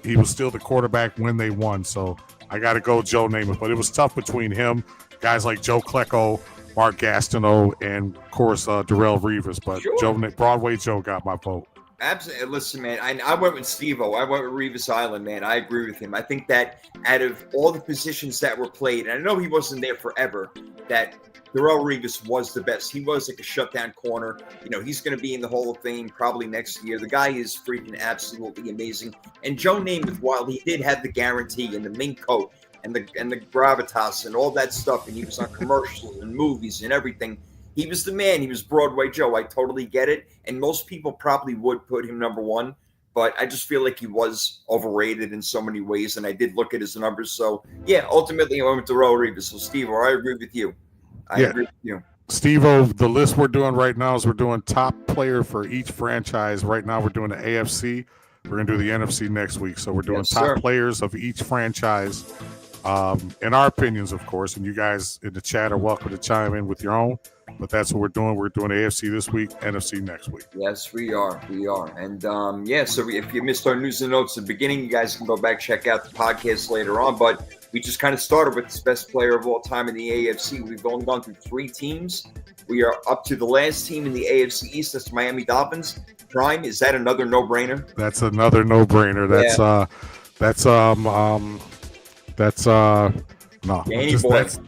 he was still the quarterback when they won. So I got to go Joe Namath. But it was tough between him, guys like Joe Klecko, Mark Gastineau, and of course Darrelle Revis. But Broadway Joe got my vote. Absolutely. Listen, man, I went with Steve-O. I went with Revis Island, man. I agree with him. I think that out of all the positions that were played, and I know he wasn't there forever, that Darrelle Revis was the best. He was like a shutdown corner. He's going to be in the Hall of Fame probably next year. The guy is freaking absolutely amazing. And Joe Namath, while he did have the guarantee and the mink coat and the gravitas and all that stuff, and he was on commercials and movies and everything, he was the man. He was Broadway Joe. I totally get it. And most people probably would put him number 1, but I just feel like he was overrated in so many ways. And I did look at his numbers. So, yeah, ultimately I went with Darrelle Revis. So, Steve-O, I agree with you. I agree with you. Steve-O, the list we're doing right now is we're doing top player for each franchise. Right now we're doing the AFC. We're going to do the NFC next week. So we're doing players of each franchise. In our opinions, of course, and you guys in the chat are welcome to chime in with your own. But that's what we're doing. We're doing AFC this week, NFC next week. Yes, we are. And, so if you missed our news and notes at the beginning, you guys can go back, check out the podcast later on. But we just kind of started with the best player of all time in the AFC. We've only gone through 3 teams. We are up to the last team in the AFC East. That's Miami Dolphins. Prime, is that another no-brainer? That's another no-brainer. That's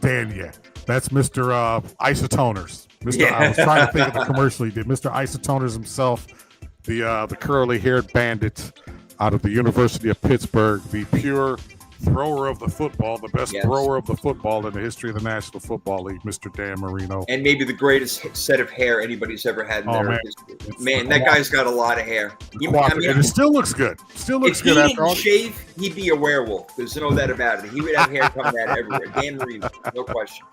Daniel. That's Mr. Isotoners. I was trying to think of the commercial he did. Mr. Isotoners himself, the curly-haired bandit out of the University of Pittsburgh, the pure thrower of the football, the best thrower of the football in the history of the National Football League, Mr. Dan Marino. And maybe the greatest set of hair anybody's ever had in their history. Man, that guy's got a lot of hair. And it still looks good. If he didn't shave, he'd be a werewolf. There's no doubt about it. He would have hair coming out everywhere. Dan Marino, no question.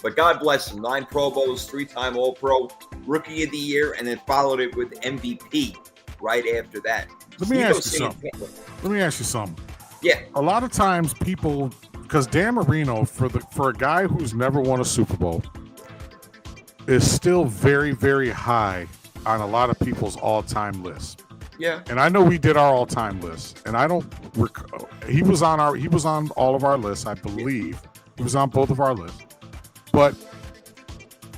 But God bless him. 9 Pro Bowls, 3-time All-Pro, Rookie of the Year, and then followed it with MVP right after that. Let me ask you something. Yeah. A lot of times people, because Dan Marino, for a guy who's never won a Super Bowl, is still very, very high on a lot of people's all-time lists. Yeah. And I know we did our all-time list, and I don't he was on all of our lists, I believe. He was on both of our lists. But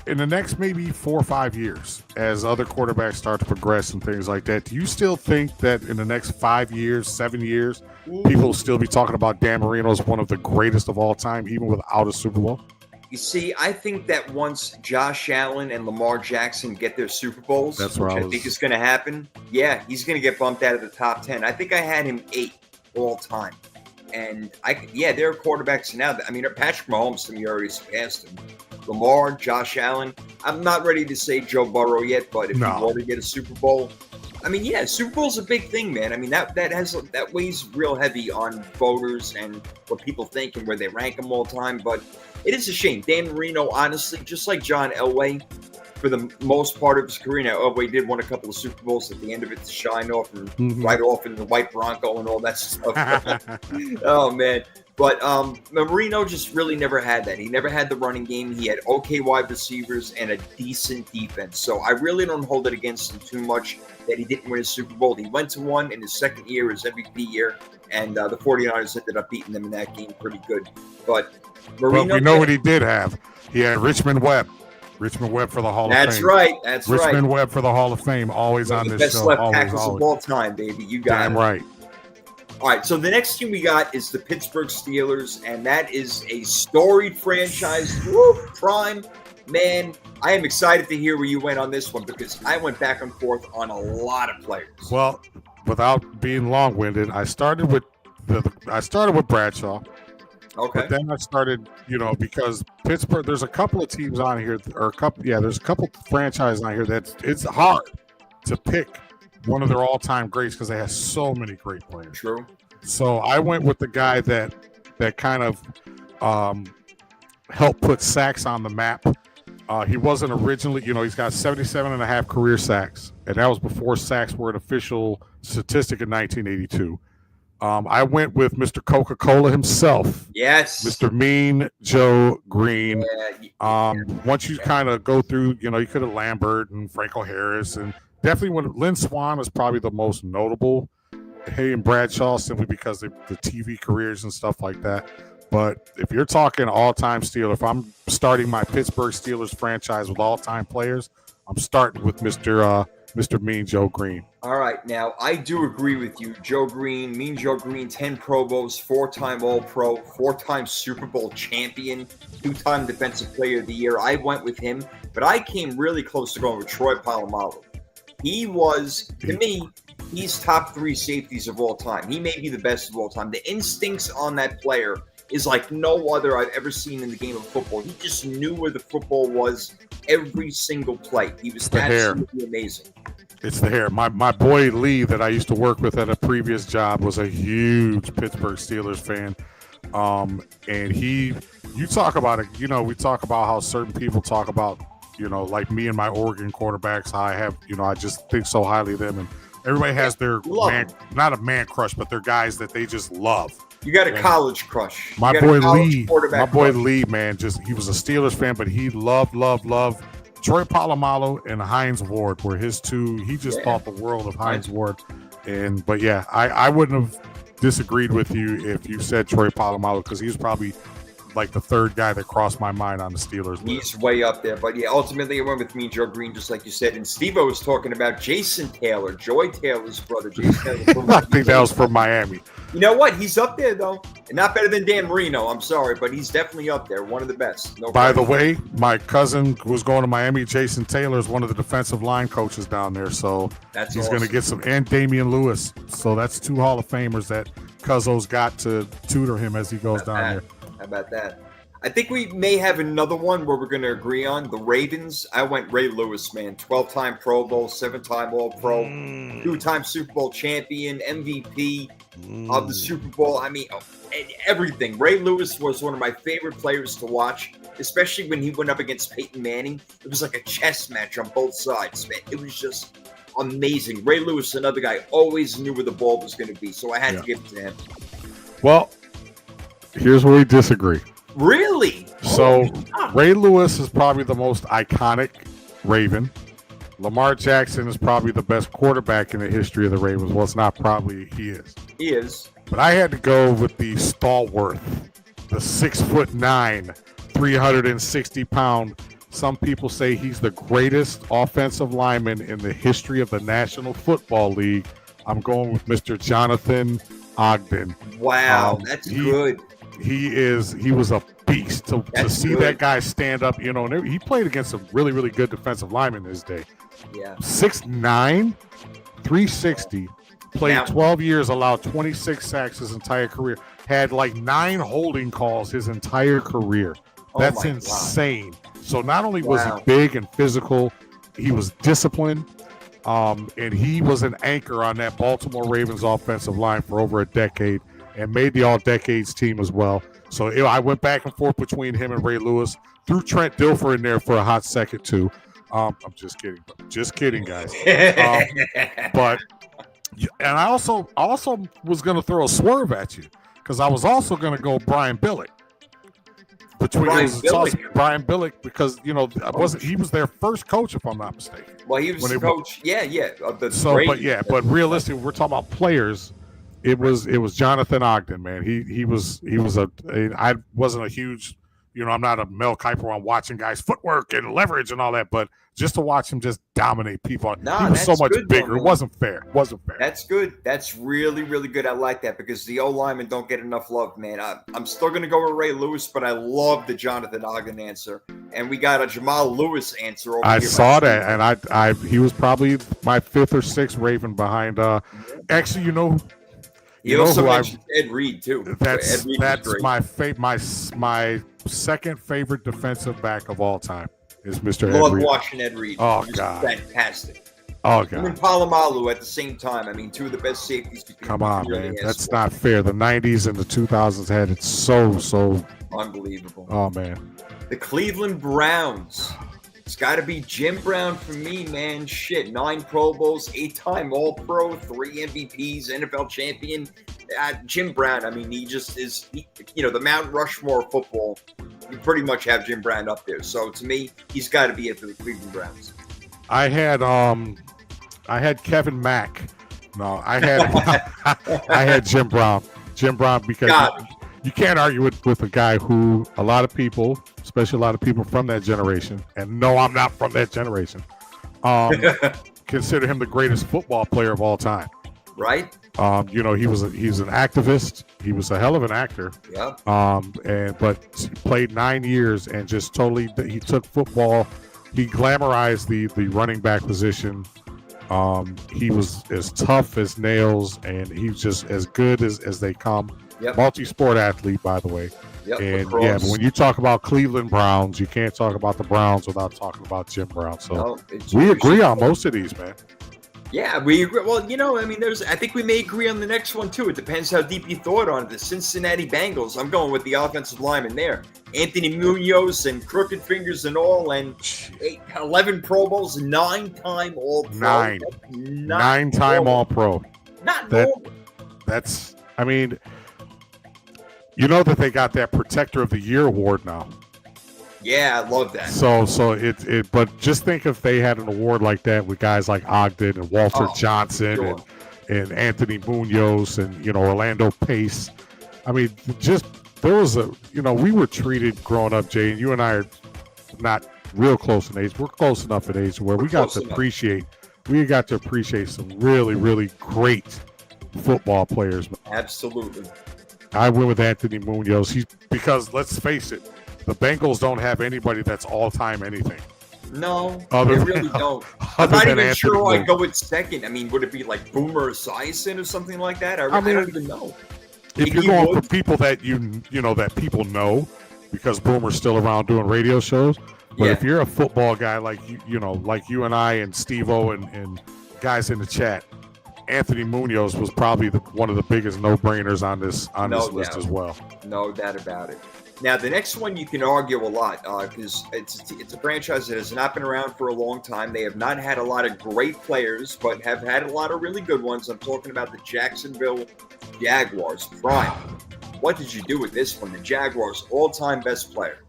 in the next maybe 4 or 5 years, as other quarterbacks start to progress and things like that, do you still think that in the next 5 years, 7 years, people will still be talking about Dan Marino as one of the greatest of all time, even without a Super Bowl? You see, I think that once Josh Allen and Lamar Jackson get their Super Bowls, which I think is going to happen, yeah, he's going to get bumped out of the top 10. I think I had him 8 all time. And there are quarterbacks now. I mean, Patrick Mahomes to me already surpassed him. Lamar, Josh Allen. I'm not ready to say Joe Burrow yet, but if you want to get a Super Bowl, I mean, yeah, Super Bowl's a big thing, man. I mean, that weighs real heavy on voters and what people think and where they rank them all the time. But it is a shame. Dan Marino, honestly, just like John Elway, for the most part of his career. Now, Elway did win a couple of Super Bowls at the end of it to shine off and ride off in the white Bronco and all that stuff. Oh, man. But Marino just really never had that. He never had the running game. He had okay wide receivers and a decent defense. So I really don't hold it against him too much that he didn't win a Super Bowl. He went to one in his second year, his MVP year, and the 49ers ended up beating them in that game pretty good. But Marino, we know what he did have. He had Richmond Webb for the Hall of Fame. That's right. Richmond Webb for the Hall of Fame, always on this best show. Best left tackles of all time, baby. You got Damn right. All right, so the next team we got is the Pittsburgh Steelers, and that is a storied franchise. Prime. Man, I am excited to hear where you went on this one because I went back and forth on a lot of players. Well, without being long-winded, I started with Bradshaw. Okay. But then I started, because Pittsburgh, there's a couple of teams on here, there's a couple franchises on here that it's hard to pick one of their all-time greats because they have so many great players. True. So I went with the guy that kind of helped put sacks on the map. He wasn't originally, he's got 77 and a half career sacks, and that was before sacks were an official statistic in 1982. I went with Mr. Coca-Cola himself. Yes. Mr. Mean Joe Green. Once you kind of go through, you could have Lambert and Franco Harris, and definitely Lynn Swann is probably the most notable. Hay and Bradshaw, simply because of the TV careers and stuff like that. But if you're talking all-time Steeler, if I'm starting my Pittsburgh Steelers franchise with all-time players, I'm starting with Mr. Mean Joe Green. All right. Now, I do agree with you. Joe Green, Mean Joe Green, 10 Pro Bowls, 4-time All-Pro, 4-time Super Bowl champion, 2-time Defensive Player of the Year. I went with him, but I came really close to going with Troy Polamalu. He was, to me, he's top 3 safeties of all time. He may be the best of all time. The instincts on that player is like no other I've ever seen in the game of football. He just knew where the football was every single play. He was absolutely amazing. It's the hair. My boy Lee that I used to work with at a previous job was a huge Pittsburgh Steelers fan. And you talk about it, we talk about how certain people talk about, like me and my Oregon quarterbacks, how I have, I just think so highly of them. And everybody has their not a man crush, but they're guys that they just love. You got a college crush. My boy Lee, man, he was a Steelers fan, but he loved Troy Polamalu and Hines Ward were his two. He just thought the world of Hines Ward. But I wouldn't have disagreed with you if you said Troy Polamalu because he was probably like the third guy that crossed my mind on the Steelers list. He's way up there. But ultimately I went with Mean Joe Green, just like you said. And Steve-O was talking about Jason Taylor, Joy Taylor's brother. Jason Taylor I think that was from Miami. You know what? He's up there, though. And not better than Dan Marino. I'm sorry, but he's definitely up there. One of the best. By the way, my cousin who's going to Miami, Jason Taylor, is one of the defensive line coaches down there. So he's going to get some. And Damian Lewis. So that's 2 Hall of Famers that Cuzzo's got to tutor him as he goes down there. How about that? I think we may have another one where we're going to agree on. The Ravens, I went Ray Lewis, man. 12-time Pro Bowl, 7-time All-Pro, 2-time Super Bowl champion, MVP of the Super Bowl. I mean, everything. Ray Lewis was one of my favorite players to watch, especially when he went up against Peyton Manning. It was like a chess match on both sides, man. It was just amazing. Ray Lewis, another guy, always knew where the ball was going to be, so I had to give it to him. Well, here's where we disagree. Really? So Ray Lewis is probably the most iconic Raven. Lamar Jackson is probably the best quarterback in the history of the Ravens. Well, it's not probably, he is. He is. But I had to go with the stalwart, the 6'9", 360-pound. Some people say he's the greatest offensive lineman in the history of the National Football League. I'm going with Mr. Jonathan Ogden. Wow, that's good. He was a beast. To see that guy stand up, and he played against some really, really good defensive linemen this day. Yeah. 6'9", 360, played 12 years, allowed 26 sacks his entire career, had like 9 holding calls his entire career. That's insane. God. So not only was he big and physical, he was disciplined, and he was an anchor on that Baltimore Ravens offensive line for over a decade and made the All-Decades team as well. So I went back and forth between him and Ray Lewis. Threw Trent Dilfer in there for a hot second too. I'm just kidding, guys. But I also was going to throw a swerve at you because I was also going to go Brian Billick. Brian Billick, because he was their first coach, if I'm not mistaken. Well, he was the coach. But realistically, we're talking about players. It was Jonathan Ogden, man. He was I wasn't a huge, I'm not a Mel Kiper on watching guys' footwork and leverage and all that, but just to watch him just dominate people. He was so much bigger. It wasn't fair. That's good. That's really, really good. I like that because the O-linemen don't get enough love, man. I'm still going to go with Ray Lewis, but I love the Jonathan Ogden answer. And we got a Jamal Lewis answer over here. I saw that, and he was probably my 5th or 6th Raven behind. Actually, He also mentioned Ed Reed too. That's my second favorite defensive back of all time is Mr. Ed Reed. Love watching Ed Reed. Oh God, fantastic. Oh God. Him and Palomalu at the same time. I mean, 2 of the best safeties. Come on, man. That's not fair. The 90s and the 2000s had it so unbelievable. Oh man. The Cleveland Browns. It's got to be Jim Brown for me, man. Shit, 9 Pro Bowls, 8-time All-Pro, 3 MVPs, NFL champion. Jim Brown, I mean, he just is, the Mount Rushmore of football. You pretty much have Jim Brown up there. So to me, he's got to be it for the Cleveland Browns. I had Kevin Mack. No, I had Jim Brown. Jim Brown, because you can't argue with a guy who a lot of people, especially a lot of people from that generation, and no, I'm not from that generation, consider him the greatest football player of all time. Right. He was an activist. He was a hell of an actor. Yeah. But played 9 years and just totally, he took football. He glamorized the running back position. He was as tough as nails, and he was just as good as they come. Yep. Multi-sport athlete, by the way. Yep. And but when you talk about Cleveland Browns, you can't talk about the Browns without talking about Jim Brown. So we agree on most of these, man. Yeah, we agree. Well, I think we may agree on the next one too. It depends how deep you thought on it. The Cincinnati Bengals. I'm going with the offensive lineman there. Anthony Munoz and crooked fingers and all, and 11 Pro Bowls, 9-time All-Pro. 9-time All-Pro. Not normal. That's, that they got that Protector of the Year award now. Yeah, I love that. So but just think if they had an award like that with guys like Ogden and Walter Johnson and Anthony Munoz and Orlando Pace. There was we were treated growing up, Jay, and you and I are not real close in age. We're close enough in age where we got to appreciate some really, really great football players. Absolutely. I went with Anthony Munoz. Because let's face it, the Bengals don't have anybody that's all-time anything. No, they really don't. I'm not even sure I'd go with second. Would it be like Boomer Esiason or something like that? I don't even know. If you're going for people that that people know, because Boomer's still around doing radio shows, but if you're a football guy like like you and I and Steve-O and guys in the chat, Anthony Munoz was probably one of the biggest no-brainers on this list as well. No doubt about it. Now, the next one you can argue a lot because it's a franchise that has not been around for a long time. They have not had a lot of great players, but have had a lot of really good ones. I'm talking about the Jacksonville Jaguars prime. What did you do with this one? The Jaguars all-time best player.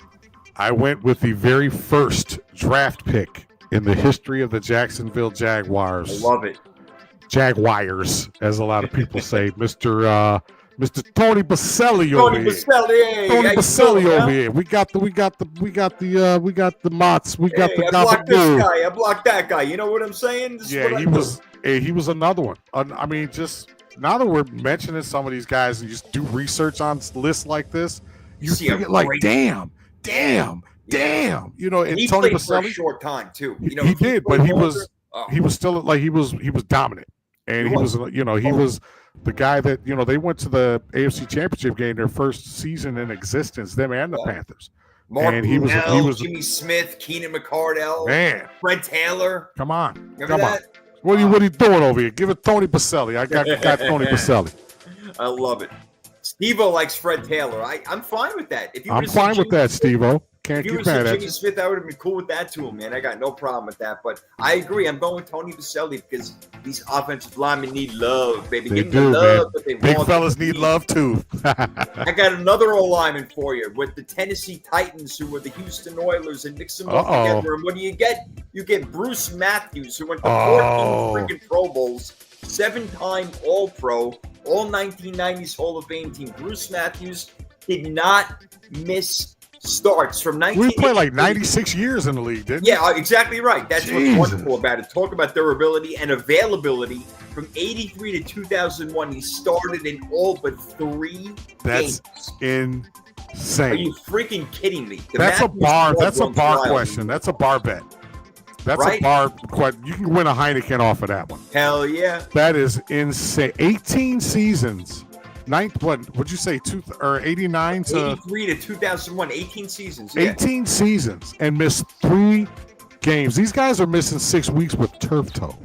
I went with the very first draft pick in the history of the Jacksonville Jaguars. I love it. Jaguars, as a lot of people say. Mr. Tony Boselli over here. Tony Boselli over here. We got the Mots. We got the I blocked this guy. I blocked that guy. You know what I'm saying? He was another one. I mean, just now that we're mentioning some of these guys and you just do research on lists like this, you feel like, damn. You know, and he Tony played Boselli for a short time too. You know, he did, but he was still like he was dominant, and he was the guy that they went to the AFC Championship game their first season in existence, them and the Panthers. Mark and he was Jimmy Smith, Keenan McCardell, man, Fred Taylor. Come on. What are you doing over here? Give it Tony Boselli. I got Tony Boselli. I love it. Steve-O likes Fred Taylor. I'm fine with that. I'm fine with that, Steve-O. Can't keep mad at Jimmy Smith, I would have been cool with that to him, man. I got no problem with that. But I agree. I'm going with Tony Boselli because these offensive linemen need love, baby. They do, love that they Big want. Fellas need love, too. I got another O-lineman for you with the Tennessee Titans, who were the Houston Oilers, and mix them all together. And what do you get? You get Bruce Matthews, who went to 14 freaking Pro Bowls, 7-time All-Pro, all 1990s Hall of Fame team. Bruce Matthews did not miss starts from 19. We played like 96 years in the league, didn't we? Yeah, exactly right. That's what's wonderful about it. Talk about durability and availability. From 83 to 2001, he started in all but 3 games. Insane. Are you freaking kidding me? That's a bar question. That's a bar bet. That's a bar question. You can win a Heineken off of that one. Hell yeah. That is insane. 18 seasons. Would you say 89 to 83 to 2001, 18 seasons. 18 seasons and missed 3 games. These guys are missing 6 weeks with turf toe.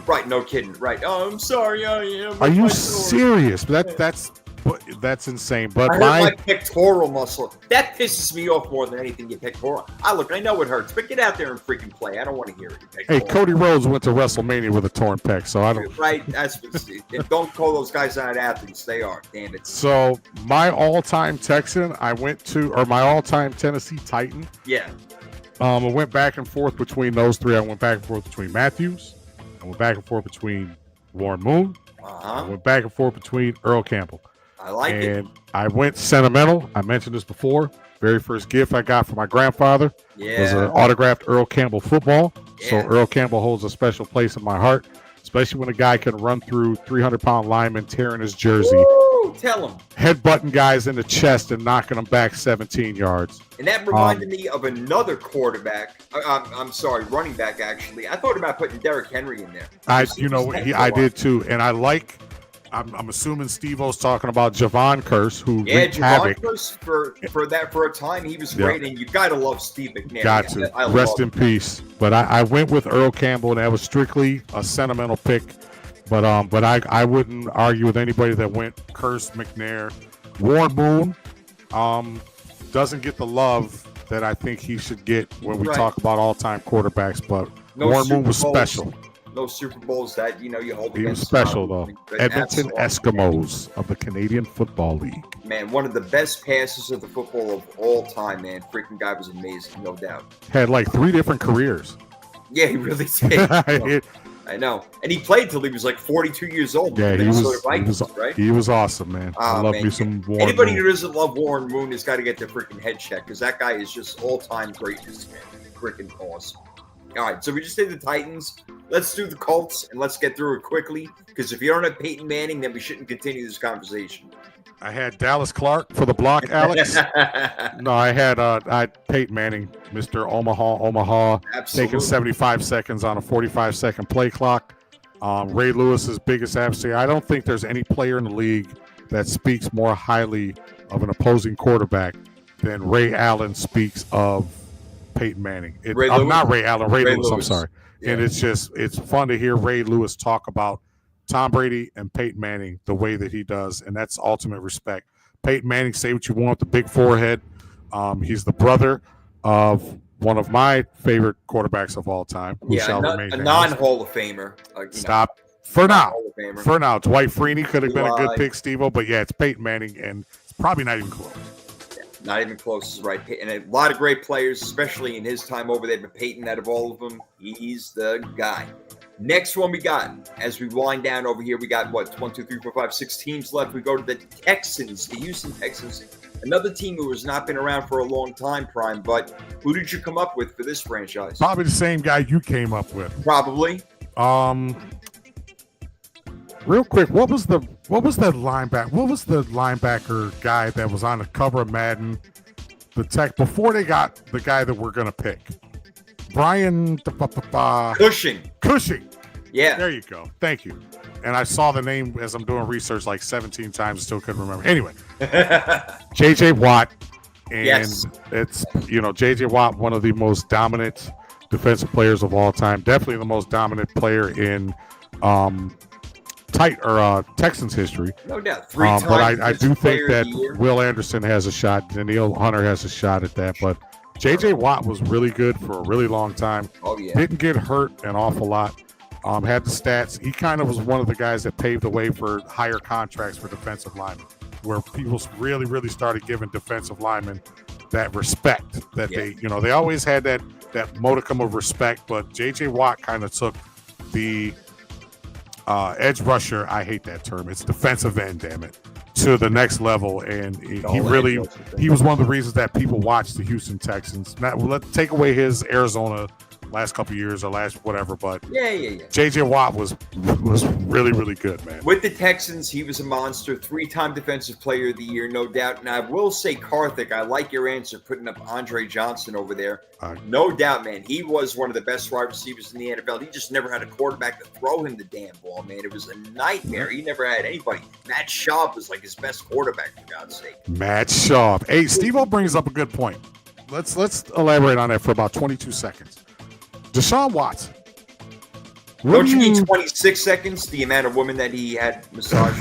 Right, no kidding. Right. Oh, I'm sorry. Are you serious? That's insane. But my pectoral muscle. That pisses me off more than anything. Your pectoral. I know it hurts, but get out there and freaking play. I don't want to hear it. Hey, Cody Rhodes went to WrestleMania with a torn pec, so I don't. Right. Don't call those guys not athletes. They are. Damn it. So my all-time Texan, my all-time Tennessee Titan. Yeah. I went back and forth between those 3. I went back and forth between Matthews. I went back and forth between Warren Moon. I went back and forth between Earl Campbell. I like it. And I went sentimental. I mentioned this before. Very first gift I got from my grandfather was an autographed Earl Campbell football. Yeah. So Earl Campbell holds a special place in my heart, especially when a guy can run through 300-pound linemen tearing his jersey. Woo, tell him. Headbutting guys in the chest and knocking them back 17 yards. And that reminded me of another quarterback. Running back, actually. I thought about putting Derrick Henry in there. I did too. And I'm assuming Steve-O's talking about Javon Curse, who wreaked havoc. Curse for a time he was great, and you gotta love Steve McNair. Got to rest in peace. But I went with Earl Campbell, and that was strictly a sentimental pick. But I wouldn't argue with anybody that went Curse, McNair. Warren Moon doesn't get the love that I think he should get when we talk about all-time quarterbacks. But Warren Moon was special. No Super Bowls that you hold. He was special though. Edmonton Eskimos of the Canadian Football League. Man, one of the best passes of the football of all time. Man, freaking guy was amazing, no doubt. Had like 3 different careers. Yeah, he really did. I know, and he played till he was like 42 years old. Yeah, he was awesome, man. I love me some Warren. Anybody Moon. who doesn't love Warren Moon has got to get their freaking head checked because that guy is just all-time greatness, man. Freaking awesome. All right, so we just did the Titans. Let's do the Colts, and let's get through it quickly, because if you don't have Peyton Manning, then we shouldn't continue this conversation. I had Dallas Clark for the block, Alex. No, I had Peyton Manning, Mr. Omaha, taking 75 seconds on a 45-second play clock. Ray Lewis's biggest adversary. I don't think there's any player in the league that speaks more highly of an opposing quarterback than Ray Allen speaks of Peyton Manning. Not Ray Allen, Ray Lewis. I'm sorry. Yeah. And it's fun to hear Ray Lewis talk about Tom Brady and Peyton Manning the way that he does, and that's ultimate respect. Peyton Manning, say what you want, the big forehead, He's the brother of one of my favorite quarterbacks of all time. Who shall remain a non-Hall of Famer. Stop. For now, Dwight Freeney could have been a good pick, Steve-O, but yeah, it's Peyton Manning, and it's probably not even close. Yeah, not even close is right. And a lot of great players, especially in his time over there, but Peyton, out of all of them, he's the guy. Next one we got, as we wind down over here, we got, 1, 2, 3, 4, 5, 6 teams left. We go to the Texans, the Houston Texans, another team who has not been around for a long time, Prime, but who did you come up with for this franchise? Probably the same guy you came up with. Probably. Real quick, what was the linebacker? What was the linebacker guy that was on the cover of Madden? The Tech before they got the guy that we're gonna pick, Brian Cushing. Yeah, there you go. Thank you. And I saw the name as I'm doing research like 17 times, still couldn't remember. Anyway, J.J. Watt, and yes. It's J.J. Watt, one of the most dominant defensive players of all time, definitely the most dominant player in Texans history. No doubt. But I do think that Will Anderson has a shot. Danielle Hunter has a shot at that. But J.J. Watt was really good for a really long time. Oh, yeah. Didn't get hurt an awful lot. Had the stats. He kind of was one of the guys that paved the way for higher contracts for defensive linemen, where people really, really started giving defensive linemen that respect that they always had that modicum of respect. But J.J. Watt kind of took the edge rusher, I hate that term, it's defensive end, damn it, to the next level, and he was one of the reasons that people watched the Houston Texans. Let's take away his Arizona last couple years or last whatever, but J.J. Watt was really, really good, man. With the Texans, he was a monster, 3-time Defensive Player of the Year, no doubt. And I will say, Karthik, I like your answer, putting up Andre Johnson over there. No doubt, man. He was one of the best wide receivers in the NFL. He just never had a quarterback to throw him the damn ball, man. It was a nightmare. He never had anybody. Matt Schaub was like his best quarterback, for God's sake. Matt Schaub. Hey, Steve-O brings up a good point. Let's elaborate on that for about 22 seconds. Deshaun Watson. Don't you need 26 seconds? The amount of women that he had massaged.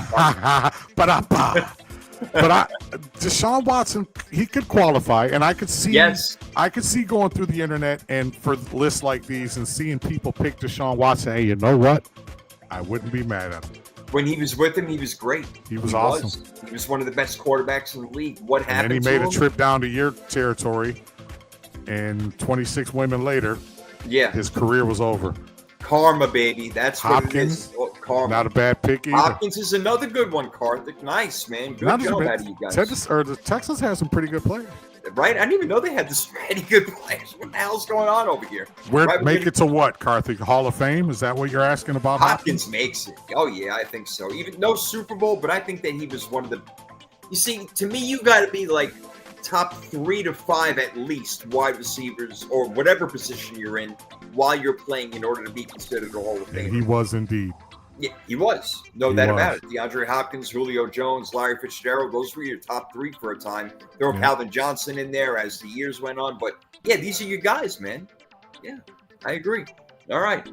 Deshaun Watson, he could qualify, and I could see. Yes. I could see going through the internet and for lists like these and seeing people pick Deshaun Watson. Hey, you know what? I wouldn't be mad at him. When he was with him, he was great. He was awesome. He was one of the best quarterbacks in the league. What happened? And he made a trip down to your territory, and 26 women later. Yeah, his career was over. Karma, baby. That's Hopkins, what it is. Karma. Not a bad pick either. Hopkins is another good one, Karthik. Nice, man. Good job out of you guys. The Texans have some pretty good players. Right? I didn't even know they had this many good players. What the hell's going on over here? Make it to what, Karthik? Hall of Fame? Is that what you're asking about? Hopkins makes it. Oh, yeah, I think so. Even no Super Bowl, but I think that he was one of the... You see, to me, you got to be like top 3 to 5 at least wide receivers or whatever position you're in while you're playing in order to be considered a Hall of Famer. He was indeed. Yeah, he was. No doubt about it. DeAndre Hopkins, Julio Jones, Larry Fitzgerald, those were your top 3 for a time. There were Calvin Johnson in there as the years went on. But, yeah, these are your guys, man. Yeah, I agree. All right.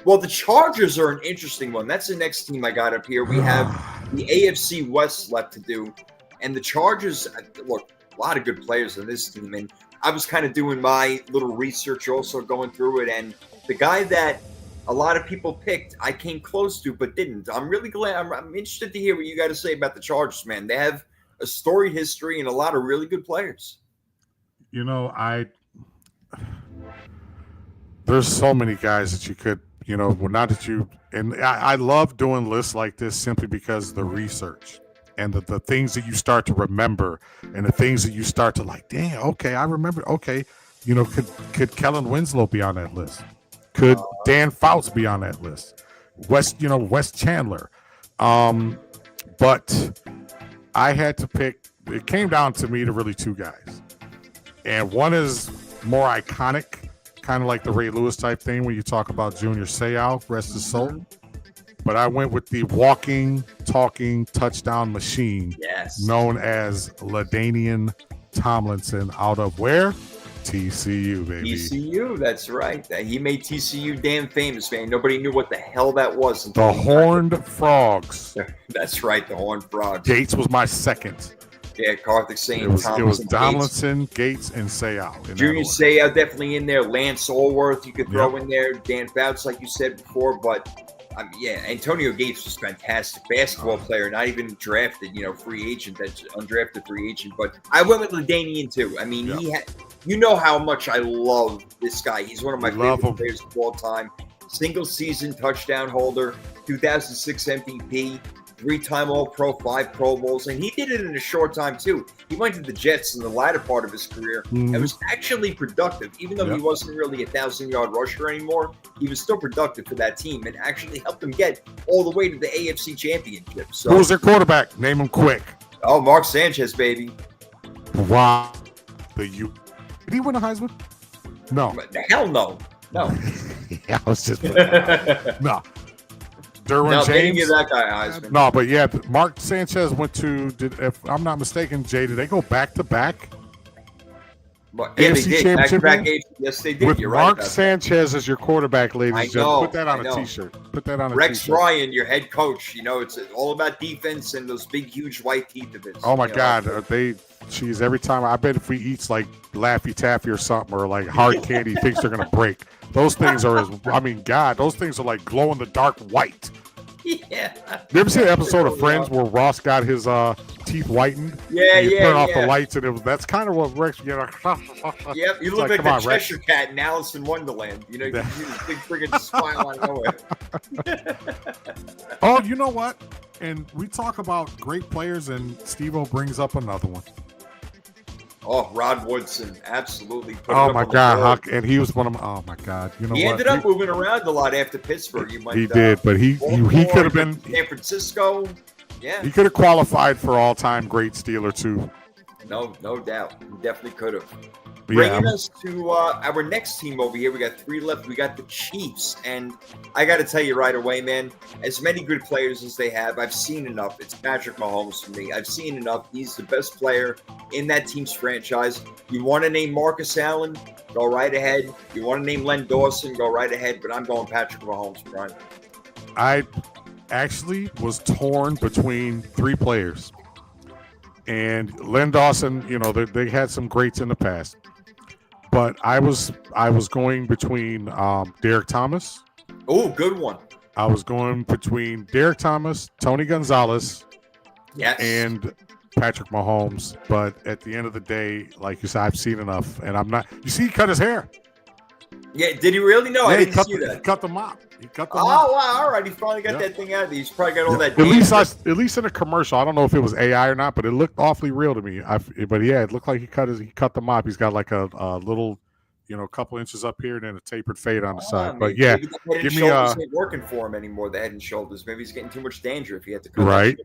Well, the Chargers are an interesting one. That's the next team I got up here. We have the AFC West left to do. And the Chargers, look, a lot of good players in this team. And I was kind of doing my little research also going through it. And the guy that a lot of people picked, I came close to, but didn't. I'm really glad. I'm interested to hear what you got to say about the Chargers, man. They have a storied history and a lot of really good players. You know, there's so many guys that you could, I love doing lists like this simply because of the research. And the things that you start to remember and the things that you start to like, damn, okay, I remember. Okay, could Kellen Winslow be on that list? Could Dan Fouts be on that list? West Chandler. But I had to pick. It came down to me to really 2 guys. And one is more iconic, kind of like the Ray Lewis type thing when you talk about Junior Seau, rest his soul. But I went with the walking, talking touchdown machine, known as LaDainian Tomlinson, out of where? TCU, baby. TCU, that's right. He made TCU damn famous, man. Nobody knew what the hell that was. The Horned Frogs. That's right, the Horned Frogs. Gates was my second. Yeah, Karthik Sane. It was Donaldson, Gates, and Seau. Junior Seau definitely in there. Lance Allworth you could throw in there. Dan Fouts, like you said before. But, Antonio Gates was fantastic. Basketball player, not even drafted, free agent. That's undrafted free agent. But I went with LaDainian, too. I mean, he had, how much I love this guy. He's one of my favorite players of all time. Single season touchdown holder, 2006 MVP. 3-time All-Pro, 5 Pro Bowls, and he did it in a short time, too. He went to the Jets in the latter part of his career and was actually productive. Even though he wasn't really a 1,000-yard rusher anymore, he was still productive for that team and actually helped them get all the way to the AFC Championship. So, who was their quarterback? Name him quick. Oh, Mark Sanchez, baby. Wow. Did he win a Heisman? No. Hell no. No. I was just no. Derwin James. Give that guy Heisman. No, but Mark Sanchez went to. If I'm not mistaken, Jay, did they go back to back? Yeah, they did. Back-to-back. Yes, they did. With You're Mark right Sanchez as your quarterback, ladies and gentlemen. Put that on a T-shirt. Put that on a Rex T-shirt. Ryan, your head coach. It's all about defense and those big, huge white teeth of his. Oh my God, every time I bet if he eats like Laffy Taffy or something or like hard candy, he thinks they're gonna break. Those things are those things are like glow in the dark white. Yeah. You ever see the episode of Friends where Ross got his teeth whitened? Yeah, you turn off the lights, and that's kind of what Rex. Yep, you look like the Cheshire Cat in Alice in Wonderland. You use this big friggin' smile out of nowhere. Oh, you know what? And we talk about great players, and Steve-O brings up another one. Oh, Rod Woodson, absolutely. Oh my God, and he was one of my. Oh my God, he ended up moving around a lot after Pittsburgh. He did, but he could have been San Francisco. Yeah, he could have qualified for all-time great Steeler too. No doubt, he definitely could have. Bringing us to our next team over here, we got 3 left. We got the Chiefs, and I got to tell you right away, man, as many good players as they have, I've seen enough. It's Patrick Mahomes for me. I've seen enough. He's the best player in that team's franchise. You want to name Marcus Allen? Go right ahead. You want to name Len Dawson? Go right ahead. But I'm going Patrick Mahomes, Brian. I actually was torn between 3 players. And Len Dawson, they had some greats in the past. But I was going between Derek Thomas. Oh, good one. I was going between Derek Thomas, Tony Gonzalez, and Patrick Mahomes. But at the end of the day, like you said, I've seen enough, and I'm not. You see, he cut his hair. Yeah, did he really? No, I didn't see that. He cut the mop. Oh, wow, all right. He finally got that thing out of there. He's probably got all that. At least in a commercial. I don't know if it was AI or not, but it looked awfully real to me. It looked like he cut the mop. He's got like a little, couple inches up here and then a tapered fade on the side. But yeah, give me ain't working for him anymore. The head and shoulders. Maybe he's getting too much danger if he had to cut. Right.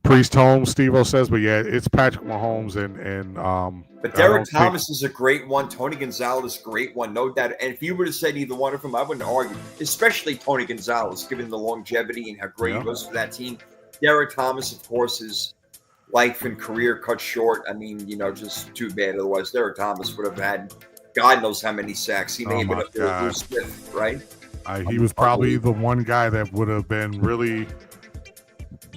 Priest Holmes, Steve-O says, but yeah, it's Patrick Mahomes and But Derek Thomas is a great one. Tony Gonzalez, great one, no doubt. And if you would have said either one of them, I wouldn't argue. Especially Tony Gonzalez, given the longevity and how great he was for that team. Derek Thomas, of course, his life and career cut short. I mean, just too bad. Otherwise, Derek Thomas would have had God knows how many sacks. He may have been up there with Bruce Smith, right? He was probably the one guy that would have been really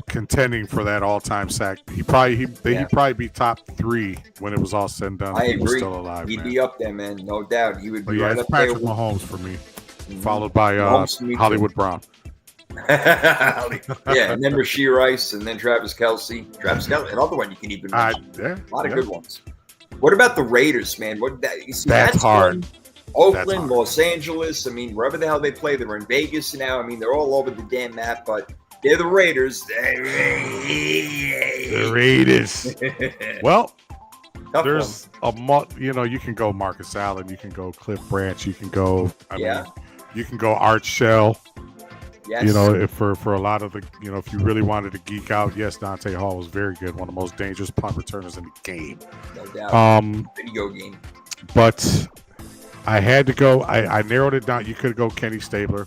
contending for that all-time sack. He'd probably be top 3 when it was all said and done. I agree. He was still alive. He'd be up there, man. No doubt. He would be right up Patrick there. Mahomes for me, followed by Hollywood Brown. Yeah, and then Rashee Rice, and then Travis Kelce. Another one you can even mention. A lot of good ones. What about the Raiders, man? That's hard. Oakland, Los Angeles. I mean, wherever the hell they play, they're in Vegas now. I mean, they're all over the damn map, but they're the Raiders. The Raiders. Well, there's you can go Marcus Allen, you can go Cliff Branch, you can go. You can go Art Shell. Yes. For a lot of the, if you really wanted to geek out, yes, Dante Hall was very good. One of the most dangerous punt returners in the game. No doubt. Video game. But I had to go. I narrowed it down. You could go Kenny Stabler.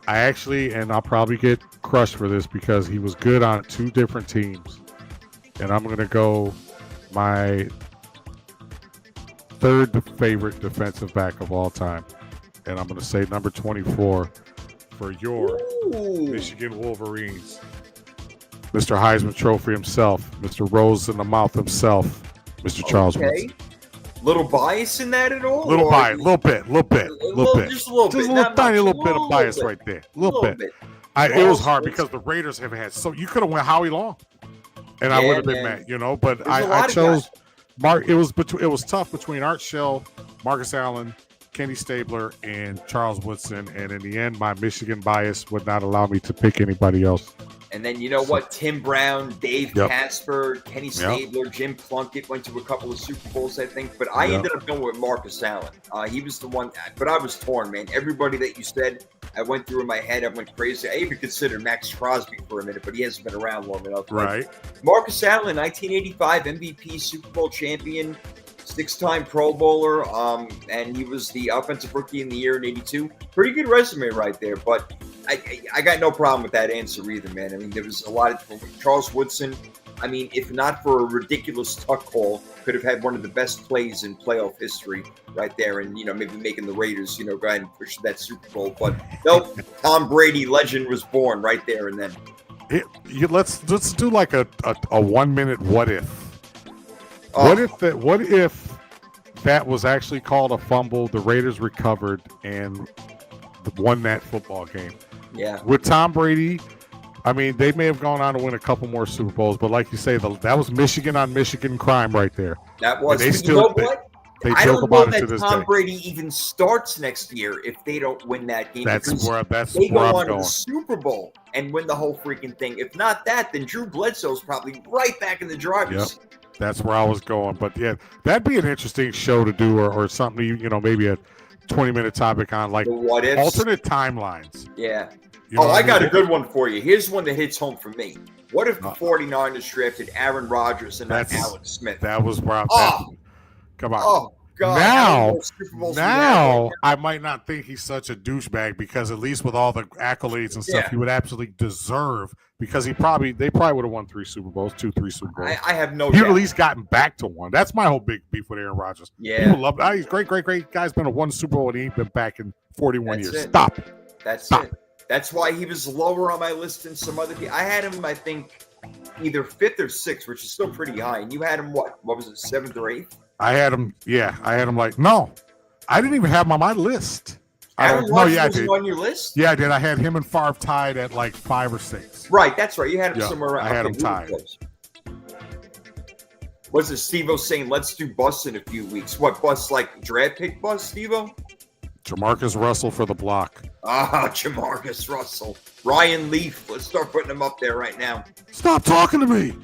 I actually, and I'll probably get crushed for this because he was good on 2 different teams. And I'm going to go my 3rd favorite defensive back of all time. And I'm going to say number 24 for your Michigan Wolverines. Mr. Heisman Trophy himself, Mr. Rose in the Mouth himself, Mr. Charles Woodson. Little bias in that at all? Little bias, little bit. Just a little bit. Just a little tiny little bit of bias right there. A little bit. It was hard because the Raiders have had you could have went Howie Long, and I would have been mad, But I chose Mark. It was tough between Art Shell, Marcus Allen, Kenny Stabler, and Charles Woodson, and in the end, my Michigan bias would not allow me to pick anybody else. And then you know what? Tim Brown, Dave Casper, Kenny Stabler, Jim Plunkett went to a couple of Super Bowls, I think. But I ended up going with Marcus Allen. He was the one. But I was torn, man. Everybody that you said, I went through in my head. I went crazy. I even considered Max Crosby for a minute, but he hasn't been around long enough. Right. Marcus Allen, 1985 MVP, Super Bowl champion, 6-time Pro Bowler, and he was the Offensive Rookie in the Year in '82. Pretty good resume right there, but I got no problem with that answer either, man. I mean, there was a lot of Charles Woodson. I mean, if not for a ridiculous tuck call, could have had one of the best plays in playoff history right there, and maybe making the Raiders, go ahead and push that Super Bowl. But nope, Tom Brady legend was born right there and then. Let's do like a 1 minute what if. What if that was actually called a fumble? The Raiders recovered and won that football game. Yeah. With Tom Brady, I mean, they may have gone on to win a couple more Super Bowls, but like you say, that was Michigan on Michigan crime right there. That was. They still. They joke about it to this day. Tom Brady even starts next year if they don't win that game. That's where I'm going. They go on to the Super Bowl and win the whole freaking thing. If not that, then Drew Bledsoe's probably right back in the driver's seat. That's where I was going. But yeah, that'd be an interesting show to do, or something, maybe a 20-minute topic on like alternate timelines. Yeah. I got a good one for you. Here's one that hits home for me. What if the 49ers drafted Aaron Rodgers and not Alex Smith? That was where I'm Come on. Oh, God. Now I might not think he's such a douchebag because at least with all the accolades and stuff, he would absolutely deserve because they probably would have won 3 Super Bowls. I have no doubt. He'd at least gotten back to one. That's my whole big beef with Aaron Rodgers. Yeah. People love it. He's great guy's been to 1 Super Bowl and he ain't been back in 41 years. Stop. That's it. That's why he was lower on my list than some other people. I had him, I think, either 5th or 6th, which is still pretty high. And you had him what was it, 7th or 8th? I had him like, no, I didn't even have him on my list. Aaron Rodgers was on your list? Yeah, I did. I had him and Favre tied at like 5 or 6. Right, that's right. You had him somewhere around. I had him tied. What's it, Steve-O saying, let's do busts in a few weeks. What, busts like draft pick busts, Steve-O? Jamarcus Russell for the block. Jamarcus Russell. Ryan Leaf. Let's start putting him up there right now. Stop talking to me.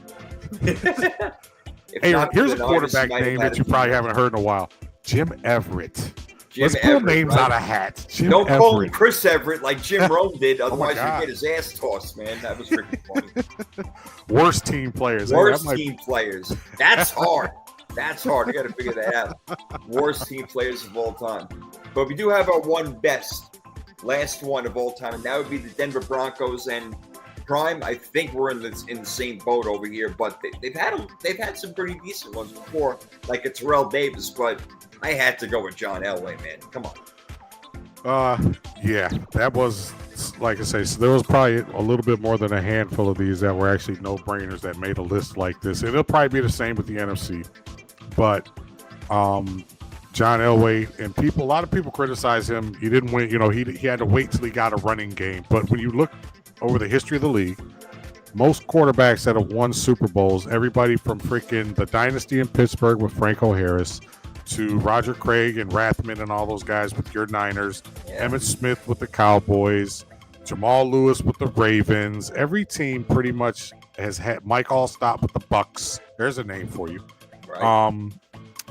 Hey, here's a quarterback name that you probably haven't heard in a while. Jim Everett. Let's pull names out of hats. Don't call him Chris Everett like Jim Rome did. Otherwise, you get his ass tossed, man. That was freaking funny. Worst team players. Team players. That's hard. That's hard. I got to figure that out. Worst team players of all time. But we do have our last one of all time, and that would be the Denver Broncos and Prime. I think we're in the same boat over here, but they've had some pretty decent ones before, like a Terrell Davis. But I had to go with John Elway, man. Come on. Yeah, that was, like I say, so there was probably a little bit more than a handful of these that were actually no-brainers that made a list like this. And it'll probably be the same with the NFC. But John Elway, and a lot of people criticize him. He didn't win, he had to wait till he got a running game. But when you look over the history of the league, most quarterbacks that have won Super Bowls, everybody from freaking the dynasty in Pittsburgh with Franco Harris to Roger Craig and Rathman and all those guys with your Niners, Emmitt Smith with the Cowboys, Jamal Lewis with the Ravens. Every team pretty much has had Mike Allstott with the Bucks. There's a name for you. Right.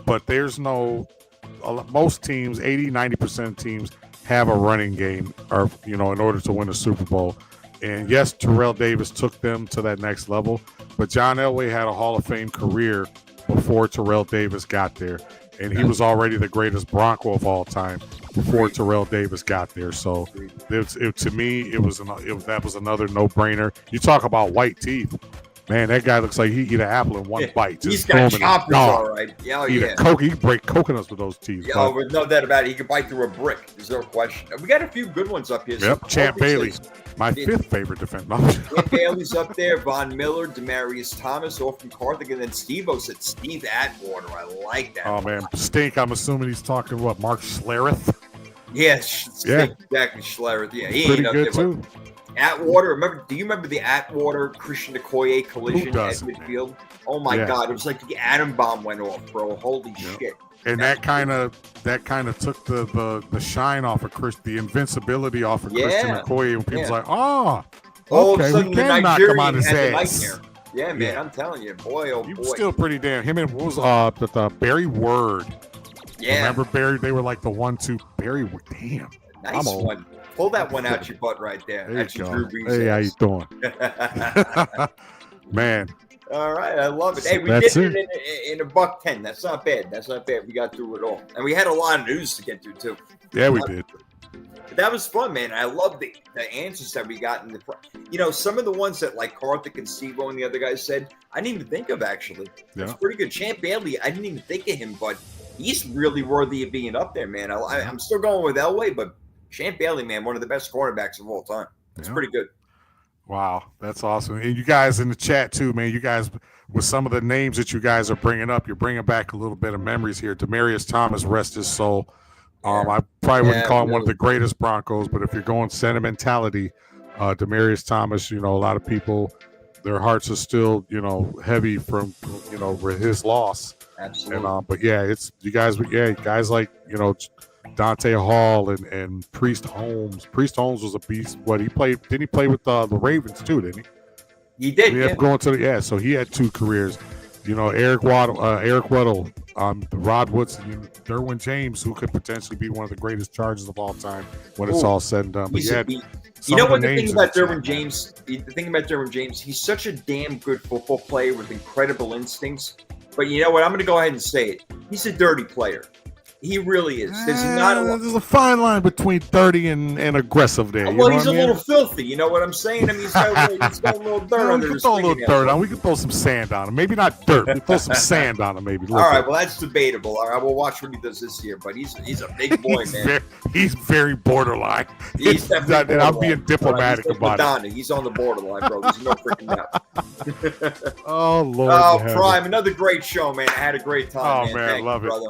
But there's most teams, 80-90% of teams have a running game or in order to win a Super Bowl. And yes, Terrell Davis took them to that next level, but John Elway had a Hall of Fame career before Terrell Davis got there. And he was already the greatest Bronco of all time before Terrell Davis got there. So to me, that was another no-brainer. You talk about white teeth. Man, that guy looks like he eat an apple in one bite. He's got choppers, all right. Yeah, he can break coconuts with those teeth. Yeah, with no doubt about it. He can bite through a brick. There's no question. We got a few good ones up here. Yep, Champ Bailey, my fifth favorite defender. Champ Bailey's up there. Von Miller, Demarius Thomas, off from Carthage, and then Steve-O said Steve Atwater. I like that. Oh, man. Stink, I'm assuming he's talking what, Mark Schlereth? Yes, exactly, Schlereth. Yeah, he pretty good, too. Atwater, do you remember the Atwater Christian Okoye collision at midfield? Man? Oh my God, it was like the atom bomb went off, bro. Holy shit. And that kind of took the shine off of the invincibility off of Christian Okoye, and people's like, okay, we can knock him on his ass. Yeah, man, I'm telling you, boy, oh boy. He was still pretty damn. Him and what was Barry Word. Yeah. Remember Barry? They were like the 1-2. Barry Word. Damn. Nice one. Pull that one out your butt right there. There you go. Hey, how you doing? Man. All right, I love it. Hey, we did it in a $1.10. That's not bad. We got through it all. And we had a lot of news to get to, too. Yeah, we did. But that was fun, man. I love the answers that we got in some of the ones that like Karthik and Steve-O and the other guys said, I didn't even think of, actually. That's pretty good. Champ Bailey, I didn't even think of him, but he's really worthy of being up there, man. I'm still going with Elway, but Champ Bailey, man, one of the best cornerbacks of all time. It's pretty good. Wow, that's awesome. And you guys in the chat too, man. You guys, with some of the names that you guys are bringing up, you're bringing back a little bit of memories here. Demarius Thomas, rest his soul. I probably wouldn't call him one of the greatest Broncos, but if you're going sentimentality, Demarius Thomas, a lot of people, their hearts are still, heavy from, with his loss. Absolutely. And, but yeah, it's you guys like, Dante Hall and Priest Holmes. Priest Holmes was a beast. What he played? Didn't he play with the Ravens too? Didn't he? He did. He had going to so he had 2 careers. Eric Weddle, Rod Woodson, Derwin James, who could potentially be one of the greatest Chargers of all time when it's all said and done. But the thing about Derwin James, he's such a damn good football player with incredible instincts. But you know what? I'm going to go ahead and say it. He's a dirty player. He really is. There's a fine line between dirty and aggressive there. Well, he's a little filthy. You know what I'm saying? I mean, he's got a little dirt under his skin. We can throw some sand on him. Maybe not dirt. We can throw some sand on him, maybe. All right, well, that's debatable. All right, we'll watch what he does this year. But he's a big boy, man. He's very borderline. He's definitely and I'm being diplomatic about Madonna. It. He's on the borderline, bro. There's no freaking doubt. Oh, Lord. Oh, Prime, another great show, man. I had a great time, man. Thank love you, brother.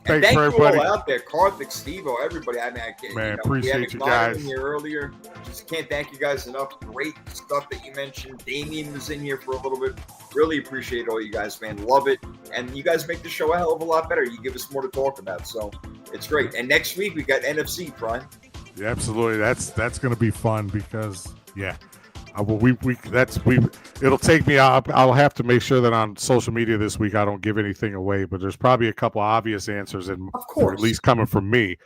And thank you all out there, Karthik, Steve-O, everybody. Appreciate you guys. In here earlier. Just can't thank you guys enough. Great stuff that you mentioned. Damien was in here for a little bit. Really appreciate all you guys, man. Love it. And you guys make the show a hell of a lot better. You give us more to talk about. So it's great. And next week we got NFC, Prime. Yeah, absolutely. That's going to be fun because it'll take me. I'll have to make sure that on social media this week I don't give anything away. But there's probably a couple obvious answers, and or at least coming from me,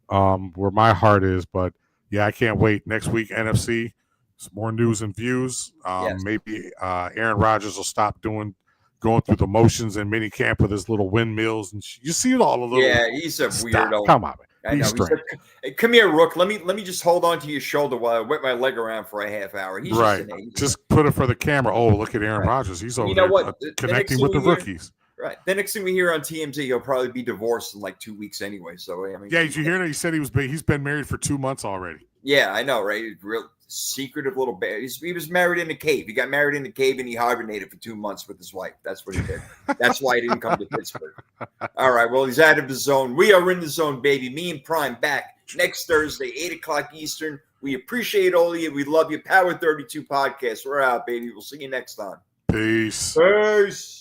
where my heart is. But yeah, I can't wait. Next week, NFC, some more news and views. Maybe Aaron Rodgers will stop going through the motions in mini camp with his little windmills, and you see it all a little. Yeah, he's a weirdo. Come on, man. I know. Said, hey, come here, Rook. Let me just hold on to your shoulder while I whip my leg around for a half hour. He's just put it for the camera. Oh, look at Aaron Rodgers. He's over there connecting with the rookies. Right. The next thing we hear on TMZ, he'll probably be divorced in like 2 weeks anyway. So I mean, did you hear that? He said he's been married for 2 months already. Yeah, I know, right? Real secretive little bit. He was married in a cave. He got married in a cave and he hibernated for 2 months with his wife. That's what he did. That's why he didn't come to Pittsburgh. All right. Well, he's out of the zone. We are in the zone, baby. Me and Prime back next Thursday, 8:00 Eastern. We appreciate all of you. We love you. Power 32 Podcast. We're out, baby. We'll see you next time. Peace. Peace.